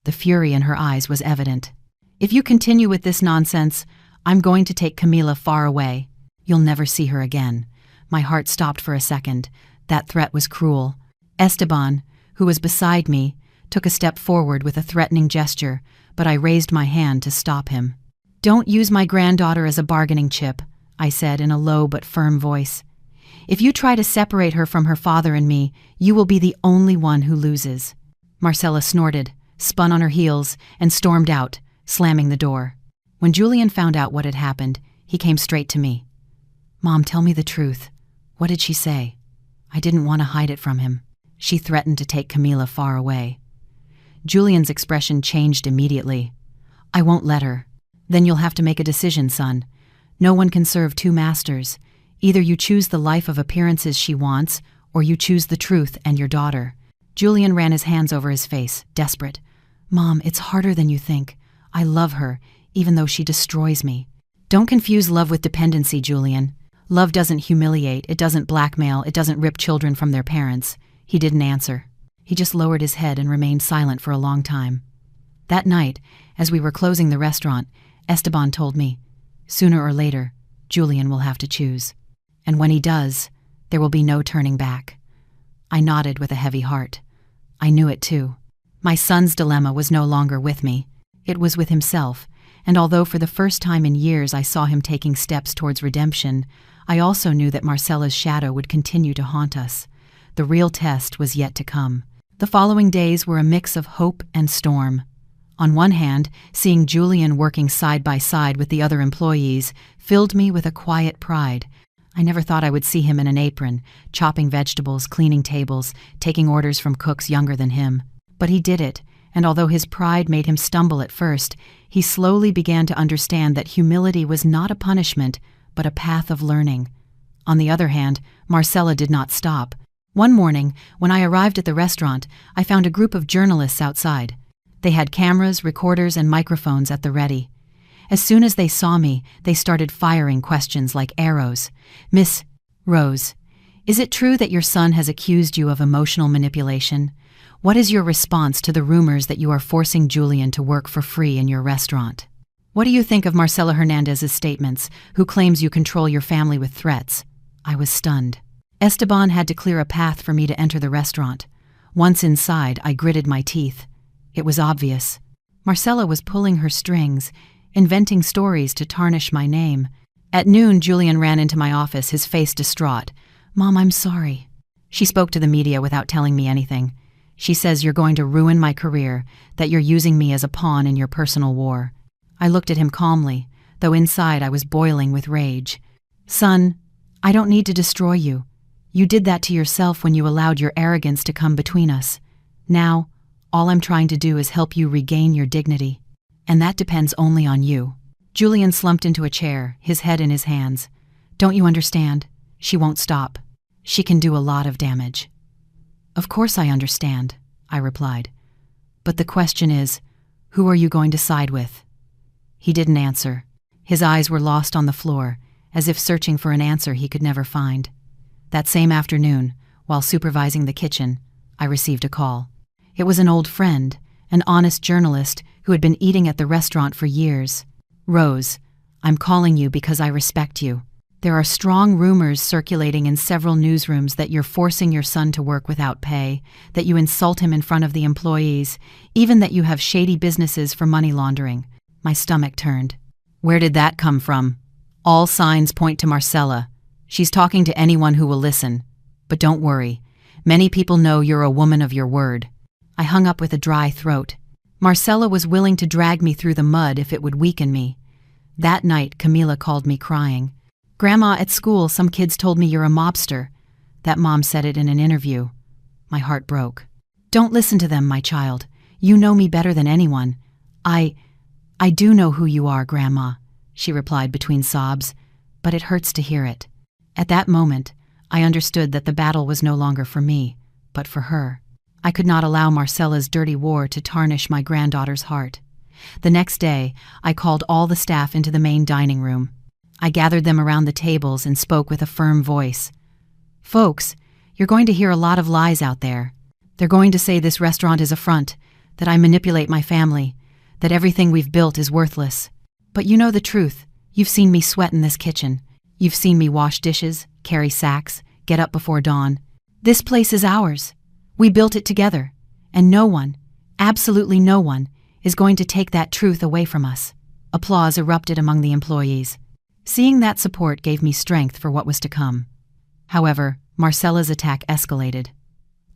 The fury in her eyes was evident. "If you continue with this nonsense, I'm going to take Camila far away. You'll never see her again." My heart stopped for a second. That threat was cruel. Esteban, who was beside me, took a step forward with a threatening gesture, but I raised my hand to stop him. "Don't use my granddaughter as a bargaining chip," I said in a low but firm voice. "If you try to separate her from her father and me, you will be the only one who loses." Marcella snorted, spun on her heels, and stormed out, slamming the door. When Julian found out what had happened, he came straight to me. "Mom, tell me the truth. What did she say?" I didn't want to hide it from him. "She threatened to take Camila far away." Julian's expression changed immediately. "I won't let her." "Then you'll have to make a decision, son. No one can serve two masters. Either you choose the life of appearances she wants, or you choose the truth and your daughter." Julian ran his hands over his face, desperate. "Mom, it's harder than you think. I love her, even though she destroys me." "Don't confuse love with dependency, Julian. Love doesn't humiliate, it doesn't blackmail, it doesn't rip children from their parents." He didn't answer. He just lowered his head and remained silent for a long time. That night, as we were closing the restaurant, Esteban told me, "Sooner or later, Julian will have to choose. And when he does, there will be no turning back." I nodded with a heavy heart. I knew it too. My son's dilemma was no longer with me. It was with himself, and although for the first time in years I saw him taking steps towards redemption, I also knew that Marcella's shadow would continue to haunt us. The real test was yet to come. The following days were a mix of hope and storm. On one hand, seeing Julian working side by side with the other employees filled me with a quiet pride. I never thought I would see him in an apron, chopping vegetables, cleaning tables, taking orders from cooks younger than him. But he did it, and although his pride made him stumble at first, he slowly began to understand that humility was not a punishment, but a path of learning. On the other hand, Marcella did not stop. One morning, when I arrived at the restaurant, I found a group of journalists outside. They had cameras, recorders, and microphones at the ready. As soon as they saw me, they started firing questions like arrows. "Miss Rose, is it true that your son has accused you of emotional manipulation? What is your response to the rumors that you are forcing Julian to work for free in your restaurant? What do you think of Marcela Hernandez's statements, who claims you control your family with threats?" I was stunned. Esteban had to clear a path for me to enter the restaurant. Once inside, I gritted my teeth. It was obvious. Marcella was pulling her strings, inventing stories to tarnish my name. At noon, Julian ran into my office, his face distraught. "Mom, I'm sorry." She spoke to the media without telling me anything. She says you're going to ruin my career, that you're using me as a pawn in your personal war. I looked at him calmly, though inside I was boiling with rage. "Son, I don't need to destroy you. You did that to yourself when you allowed your arrogance to come between us. Now, all I'm trying to do is help you regain your dignity. And that depends only on you." Julian slumped into a chair, his head in his hands. "Don't you understand? She won't stop. She can do a lot of damage." "Of course I understand," I replied. But the question is, who are you going to side with? He didn't answer. His eyes were lost on the floor, as if searching for an answer he could never find. That same afternoon, while supervising the kitchen, I received a call. It was an old friend, an honest journalist who had been eating at the restaurant for years. "Rose, I'm calling you because I respect you. There are strong rumors circulating in several newsrooms that you're forcing your son to work without pay, that you insult him in front of the employees, even that you have shady businesses for money laundering." My stomach turned. Where did that come from? All signs point to Marcella. She's talking to anyone who will listen. But don't worry. Many people know you're a woman of your word. I hung up with a dry throat. Marcella was willing to drag me through the mud if it would weaken me. That night, Camila called me crying. "Grandma, at school, some kids told me you're a mobster." That mom said it in an interview. My heart broke. "Don't listen to them, my child. You know me better than anyone. I do know who you are, Grandma," she replied between sobs, "but it hurts to hear it." At that moment, I understood that the battle was no longer for me, but for her. I could not allow Marcella's dirty war to tarnish my granddaughter's heart. The next day, I called all the staff into the main dining room. I gathered them around the tables and spoke with a firm voice. "Folks, you're going to hear a lot of lies out there. They're going to say this restaurant is a front, that I manipulate my family, that everything we've built is worthless. But you know the truth. You've seen me sweat in this kitchen. You've seen me wash dishes, carry sacks, get up before dawn. This place is ours. We built it together, and no one, absolutely no one, is going to take that truth away from us." Applause erupted among the employees. Seeing that support gave me strength for what was to come. However, Marcella's attack escalated.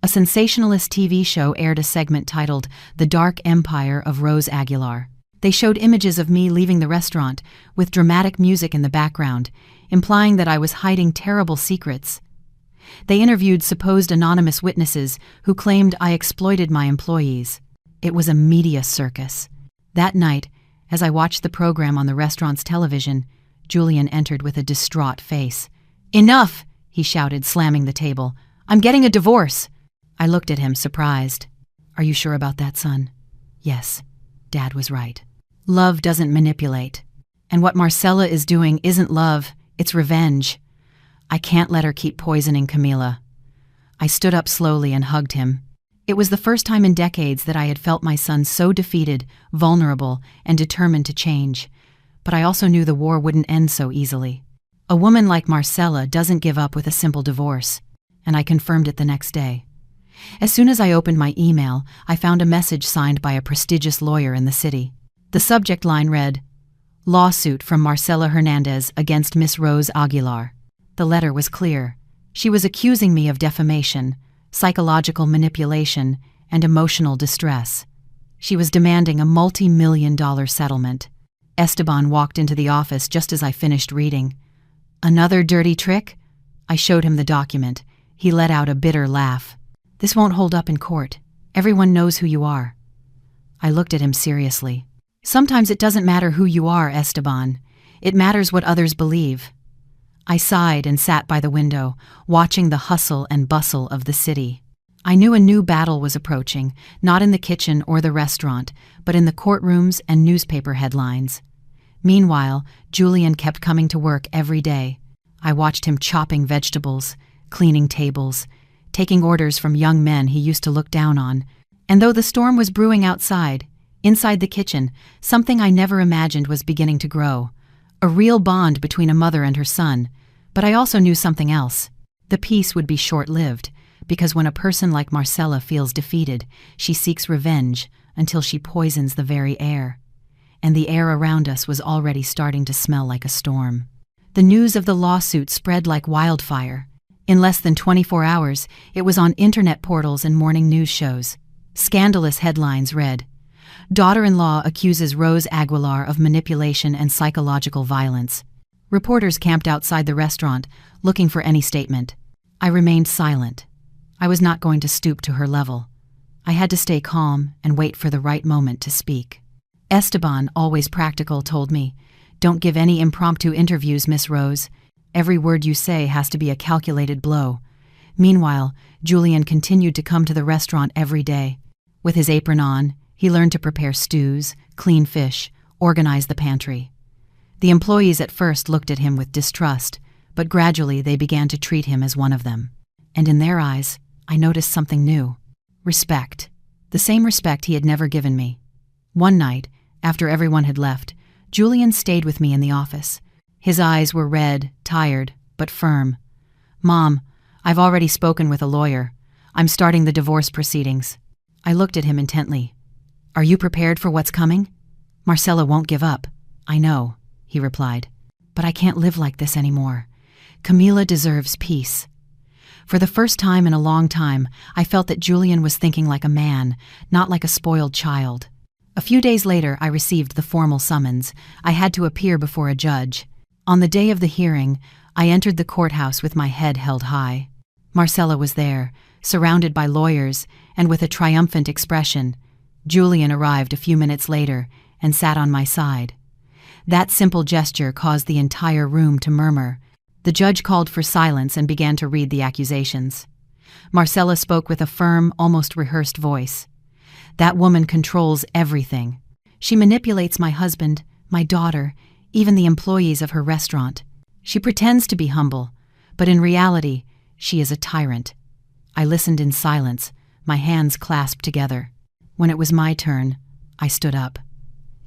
A sensationalist TV show aired a segment titled "The Dark Empire of Rose Aguilar." They showed images of me leaving the restaurant, with dramatic music in the background, implying that I was hiding terrible secrets. They interviewed supposed anonymous witnesses who claimed I exploited my employees. It was a media circus. That night, as I watched the program on the restaurant's television, Julian entered with a distraught face. "Enough!" he shouted, slamming the table. "I'm getting a divorce." I looked at him, surprised. "Are you sure about that, son?" "Yes, Dad was right. Love doesn't manipulate. And what Marcella is doing isn't love, it's revenge. I can't let her keep poisoning Camila." I stood up slowly and hugged him. It was the first time in decades that I had felt my son so defeated, vulnerable, and determined to change. But I also knew the war wouldn't end so easily. A woman like Marcella doesn't give up with a simple divorce, and I confirmed it the next day. As soon as I opened my email, I found a message signed by a prestigious lawyer in the city. The subject line read, "Lawsuit from Marcela Hernandez against Miss Rose Aguilar." The letter was clear. She was accusing me of defamation, psychological manipulation, and emotional distress. She was demanding a multi-million-dollar settlement. Esteban walked into the office just as I finished reading. "Another dirty trick?" I showed him the document. He let out a bitter laugh. "This won't hold up in court. Everyone knows who you are." I looked at him seriously. "Sometimes it doesn't matter who you are, Esteban. It matters what others believe." I sighed and sat by the window, watching the hustle and bustle of the city. I knew a new battle was approaching, not in the kitchen or the restaurant, but in the courtrooms and newspaper headlines. Meanwhile, Julian kept coming to work every day. I watched him chopping vegetables, cleaning tables, taking orders from young men he used to look down on. And though the storm was brewing outside, inside the kitchen, something I never imagined was beginning to grow. A real bond between a mother and her son. But I also knew something else. The peace would be short-lived, because when a person like Marcella feels defeated, she seeks revenge until she poisons the very air. And the air around us was already starting to smell like a storm. The news of the lawsuit spread like wildfire. In less than 24 hours, it was on internet portals and morning news shows. Scandalous headlines read, "Daughter-in-law accuses Rose Aguilar of manipulation and psychological violence." Reporters camped outside the restaurant, looking for any statement. I remained silent. I was not going to stoop to her level. I had to stay calm and wait for the right moment to speak. Esteban, always practical, told me, "Don't give any impromptu interviews, Miss Rose. Every word you say has to be a calculated blow." Meanwhile, Julian continued to come to the restaurant every day. With his apron on, he learned to prepare stews, clean fish, organize the pantry. The employees at first looked at him with distrust, but gradually they began to treat him as one of them. And in their eyes, I noticed something new. Respect. The same respect he had never given me. One night, after everyone had left, Julian stayed with me in the office. His eyes were red, tired, but firm. "Mom, I've already spoken with a lawyer. I'm starting the divorce proceedings." I looked at him intently. "Are you prepared for what's coming?" "Marcella won't give up." "I know," he replied. "But I can't live like this anymore. Camila deserves peace." For the first time in a long time, I felt that Julian was thinking like a man, not like a spoiled child. A few days later, I received the formal summons. I had to appear before a judge. On the day of the hearing, I entered the courthouse with my head held high. Marcella was there, surrounded by lawyers, and with a triumphant expression. Julian arrived a few minutes later and sat on my side. That simple gesture caused the entire room to murmur. The judge called for silence and began to read the accusations. Marcella spoke with a firm, almost rehearsed voice. "That woman controls everything. She manipulates my husband, my daughter, even the employees of her restaurant. She pretends to be humble, but in reality, she is a tyrant." I listened in silence, my hands clasped together. When it was my turn, I stood up.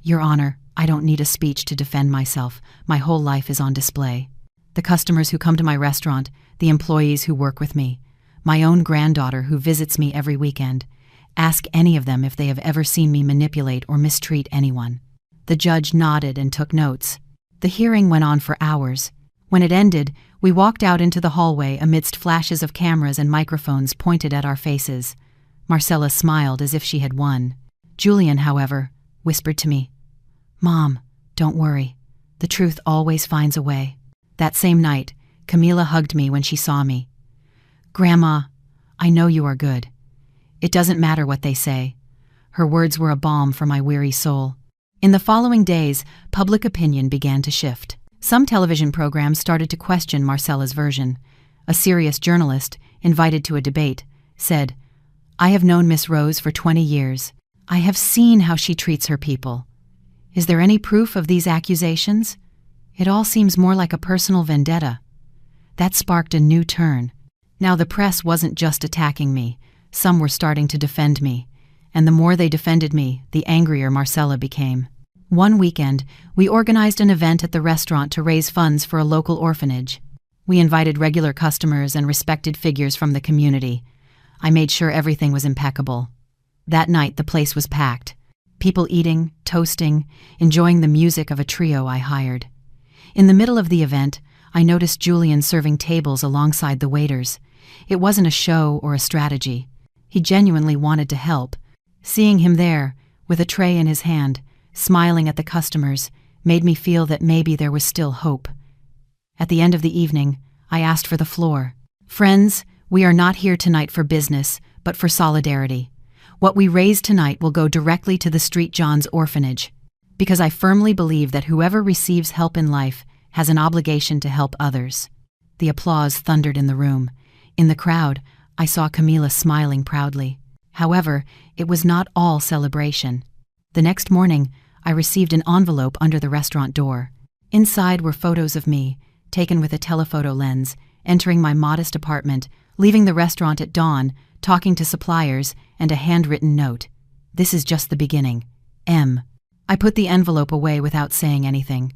"Your Honor, I don't need a speech to defend myself. My whole life is on display. The customers who come to my restaurant, the employees who work with me, my own granddaughter who visits me every weekend. Ask any of them if they have ever seen me manipulate or mistreat anyone." The judge nodded and took notes. The hearing went on for hours. When it ended, we walked out into the hallway amidst flashes of cameras and microphones pointed at our faces. Marcella smiled as if she had won. Julian, however, whispered to me, "Mom, don't worry. The truth always finds a way." That same night, Camila hugged me when she saw me. "Grandma, I know you are good. It doesn't matter what they say." Her words were a balm for my weary soul. In the following days, public opinion began to shift. Some television programs started to question Marcella's version. A serious journalist, invited to a debate, said, "I have known Miss Rose for 20 years. I have seen how she treats her people. Is there any proof of these accusations? It all seems more like a personal vendetta." That sparked a new turn. Now the press wasn't just attacking me. Some were starting to defend me. And the more they defended me, the angrier Marcella became. One weekend, we organized an event at the restaurant to raise funds for a local orphanage. We invited regular customers and respected figures from the community. I made sure everything was impeccable. That night, the place was packed. People eating, toasting, enjoying the music of a trio I hired. In the middle of the event, I noticed Julian serving tables alongside the waiters. It wasn't a show or a strategy. He genuinely wanted to help. Seeing him there, with a tray in his hand, smiling at the customers, made me feel that maybe there was still hope. At the end of the evening, I asked for the floor. "Friends, we are not here tonight for business, but for solidarity. What we raise tonight will go directly to the St. John's Orphanage, because I firmly believe that whoever receives help in life has an obligation to help others." The applause thundered in the room. In the crowd, I saw Camila smiling proudly. However, it was not all celebration. The next morning, I received an envelope under the restaurant door. Inside were photos of me, taken with a telephoto lens, entering my modest apartment, leaving the restaurant at dawn, talking to suppliers, and a handwritten note. "This is just the beginning. M." I put the envelope away without saying anything.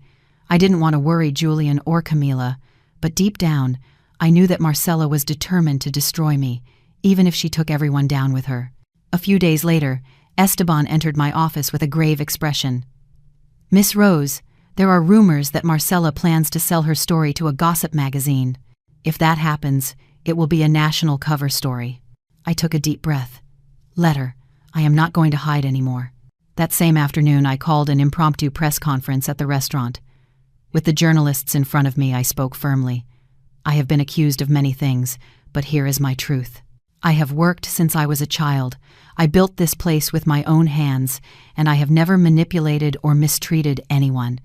I didn't want to worry Julian or Camila, but deep down, I knew that Marcella was determined to destroy me, even if she took everyone down with her. A few days later, Esteban entered my office with a grave expression. "Miss Rose, there are rumors that Marcella plans to sell her story to a gossip magazine. If that happens, it will be a national cover story." I took a deep breath. "Let her. I am not going to hide anymore." That same afternoon, I called an impromptu press conference at the restaurant. With the journalists in front of me, I spoke firmly. "I have been accused of many things, but here is my truth. I have worked since I was a child. I built this place with my own hands, and I have never manipulated or mistreated anyone.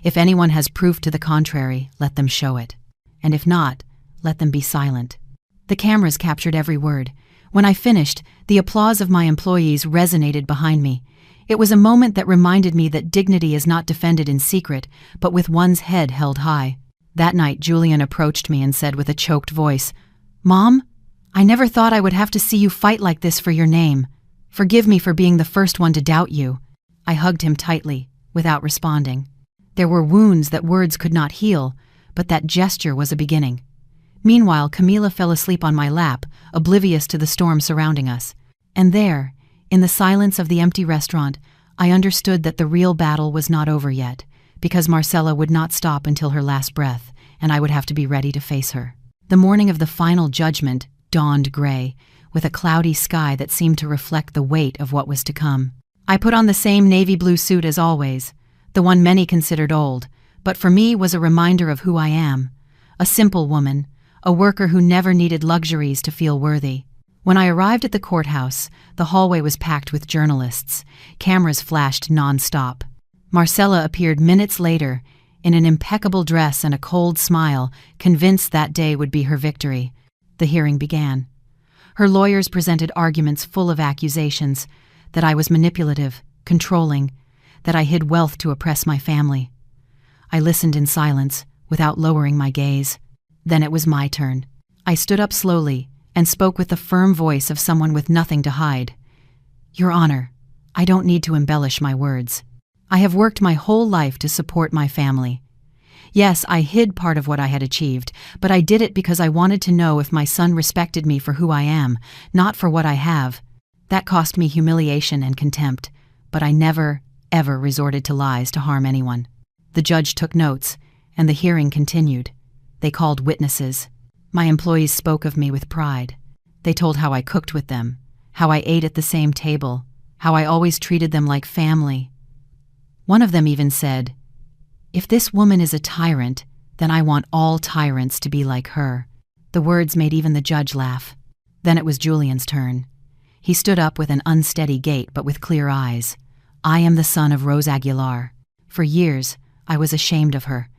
If anyone has proof to the contrary, let them show it. And if not, let them be silent." The cameras captured every word. When I finished, the applause of my employees resonated behind me. It was a moment that reminded me that dignity is not defended in secret, but with one's head held high. That night, Julian approached me and said with a choked voice, "Mom, I never thought I would have to see you fight like this for your name. Forgive me for being the first one to doubt you." I hugged him tightly, without responding. There were wounds that words could not heal, but that gesture was a beginning. Meanwhile, Camila fell asleep on my lap, oblivious to the storm surrounding us. And there, in the silence of the empty restaurant, I understood that the real battle was not over yet, because Marcella would not stop until her last breath, and I would have to be ready to face her. The morning of the final judgment dawned gray, with a cloudy sky that seemed to reflect the weight of what was to come. I put on the same navy blue suit as always, the one many considered old, but for me was a reminder of who I am, a simple woman, a worker who never needed luxuries to feel worthy. When I arrived at the courthouse, the hallway was packed with journalists. Cameras flashed non-stop. Marcella appeared minutes later, in an impeccable dress and a cold smile, convinced that day would be her victory. The hearing began. Her lawyers presented arguments full of accusations, that I was manipulative, controlling, that I hid wealth to oppress my family. I listened in silence, without lowering my gaze. Then it was my turn. I stood up slowly and spoke with the firm voice of someone with nothing to hide. "Your Honor, I don't need to embellish my words. I have worked my whole life to support my family. Yes, I hid part of what I had achieved, but I did it because I wanted to know if my son respected me for who I am, not for what I have. That cost me humiliation and contempt, but I never, ever resorted to lies to harm anyone." The judge took notes, and the hearing continued. They called witnesses. My employees spoke of me with pride. They told how I cooked with them, how I ate at the same table, how I always treated them like family. One of them even said, "If this woman is a tyrant, then I want all tyrants to be like her." The words made even the judge laugh. Then it was Julian's turn. He stood up with an unsteady gait but with clear eyes. "I am the son of Rose Aguilar. For years, I was ashamed of her.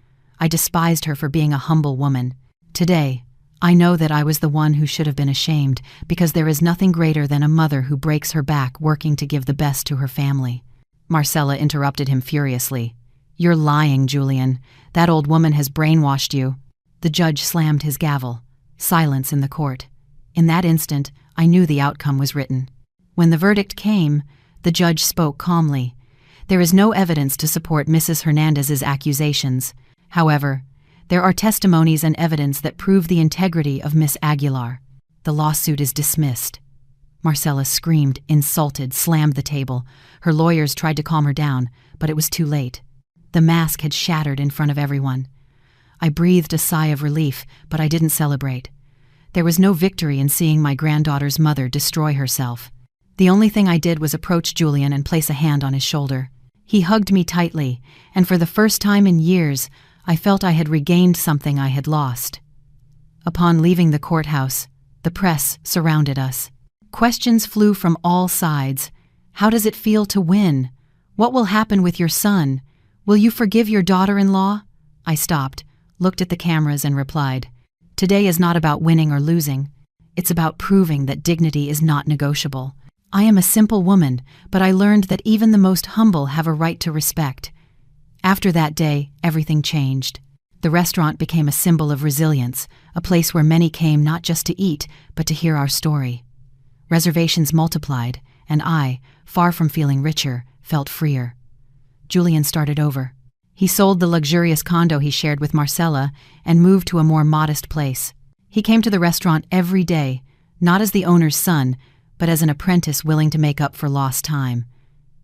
I despised her for being a humble woman. Today, I know that I was the one who should have been ashamed, because there is nothing greater than a mother who breaks her back working to give the best to her family." Marcella interrupted him furiously. "You're lying, Julian. That old woman has brainwashed you." The judge slammed his gavel. Silence in the court. In that instant, I knew the outcome was written. When the verdict came, the judge spoke calmly. "There is no evidence to support Mrs. Hernandez's accusations. However, there are testimonies and evidence that prove the integrity of Miss Aguilar. The lawsuit is dismissed." Marcella screamed, insulted, slammed the table. Her lawyers tried to calm her down, but it was too late. The mask had shattered in front of everyone. I breathed a sigh of relief, but I didn't celebrate. There was no victory in seeing my granddaughter's mother destroy herself. The only thing I did was approach Julian and place a hand on his shoulder. He hugged me tightly, and for the first time in years, I felt I had regained something I had lost. Upon leaving the courthouse, the press surrounded us. Questions flew from all sides. How does it feel to win? What will happen with your son? Will you forgive your daughter-in-law? I stopped, looked at the cameras and replied, "Today is not about winning or losing. It's about proving that dignity is not negotiable. I am a simple woman, but I learned that even the most humble have a right to respect." After that day, everything changed. The restaurant became a symbol of resilience, a place where many came not just to eat, but to hear our story. Reservations multiplied, and I, far from feeling richer, felt freer. Julian started over. He sold the luxurious condo he shared with Marcella and moved to a more modest place. He came to the restaurant every day, not as the owner's son, but as an apprentice willing to make up for lost time.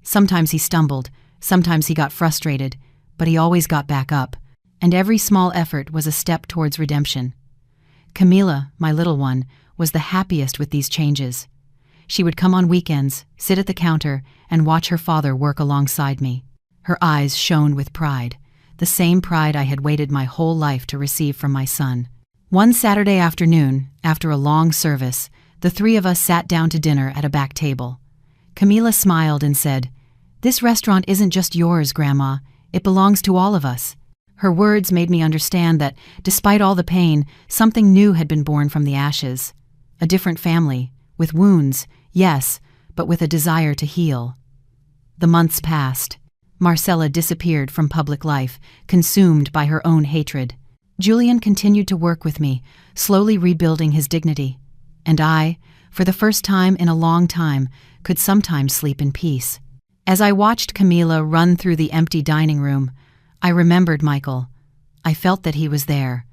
Sometimes he stumbled, sometimes he got frustrated, but he always got back up, and every small effort was a step towards redemption. Camila, my little one, was the happiest with these changes. She would come on weekends, sit at the counter, and watch her father work alongside me. Her eyes shone with pride, the same pride I had waited my whole life to receive from my son. One Saturday afternoon, after a long service, the three of us sat down to dinner at a back table. Camila smiled and said, "This restaurant isn't just yours, Grandma. It belongs to all of us." Her words made me understand that, despite all the pain, something new had been born from the ashes. A different family, With wounds, yes, but with a desire to heal. The months passed. Marcella disappeared from public life, consumed by her own hatred. Julian continued to work with me, slowly rebuilding his dignity. And I, for the first time in a long time, could sometimes sleep in peace. As I watched Camila run through the empty dining room, I remembered Michael. I felt that he was there,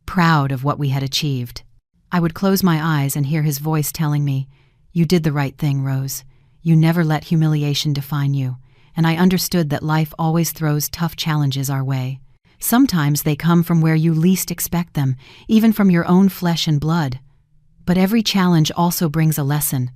proud of what we had achieved. I would close my eyes and hear his voice telling me, "You did the right thing, Rose. You never let humiliation define you." And I understood that life always throws tough challenges our way. Sometimes they come from where you least expect them, even from your own flesh and blood. But every challenge also brings a lesson.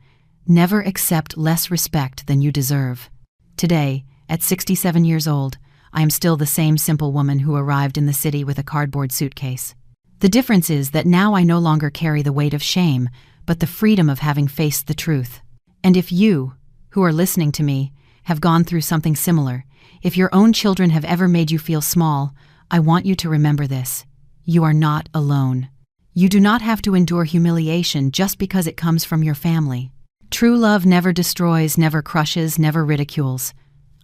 Never accept less respect than you deserve. Today, at 67 years old, I am still the same simple woman who arrived in the city with a cardboard suitcase. The difference is that now I no longer carry the weight of shame, but the freedom of having faced the truth. And if you, who are listening to me, have gone through something similar, if your own children have ever made you feel small, I want you to remember this. You are not alone. You do not have to endure humiliation just because it comes from your family. True love never destroys, never crushes, never ridicules.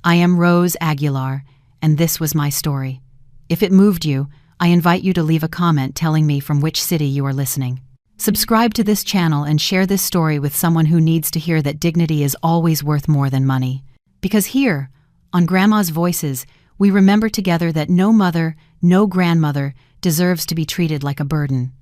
I am Rose Aguilar, and this was my story. If it moved you, I invite you to leave a comment telling me from which city you are listening. Subscribe to this channel and share this story with someone who needs to hear that dignity is always worth more than money. Because here, on Grandma's Voices, we remember together that no mother, no grandmother deserves to be treated like a burden.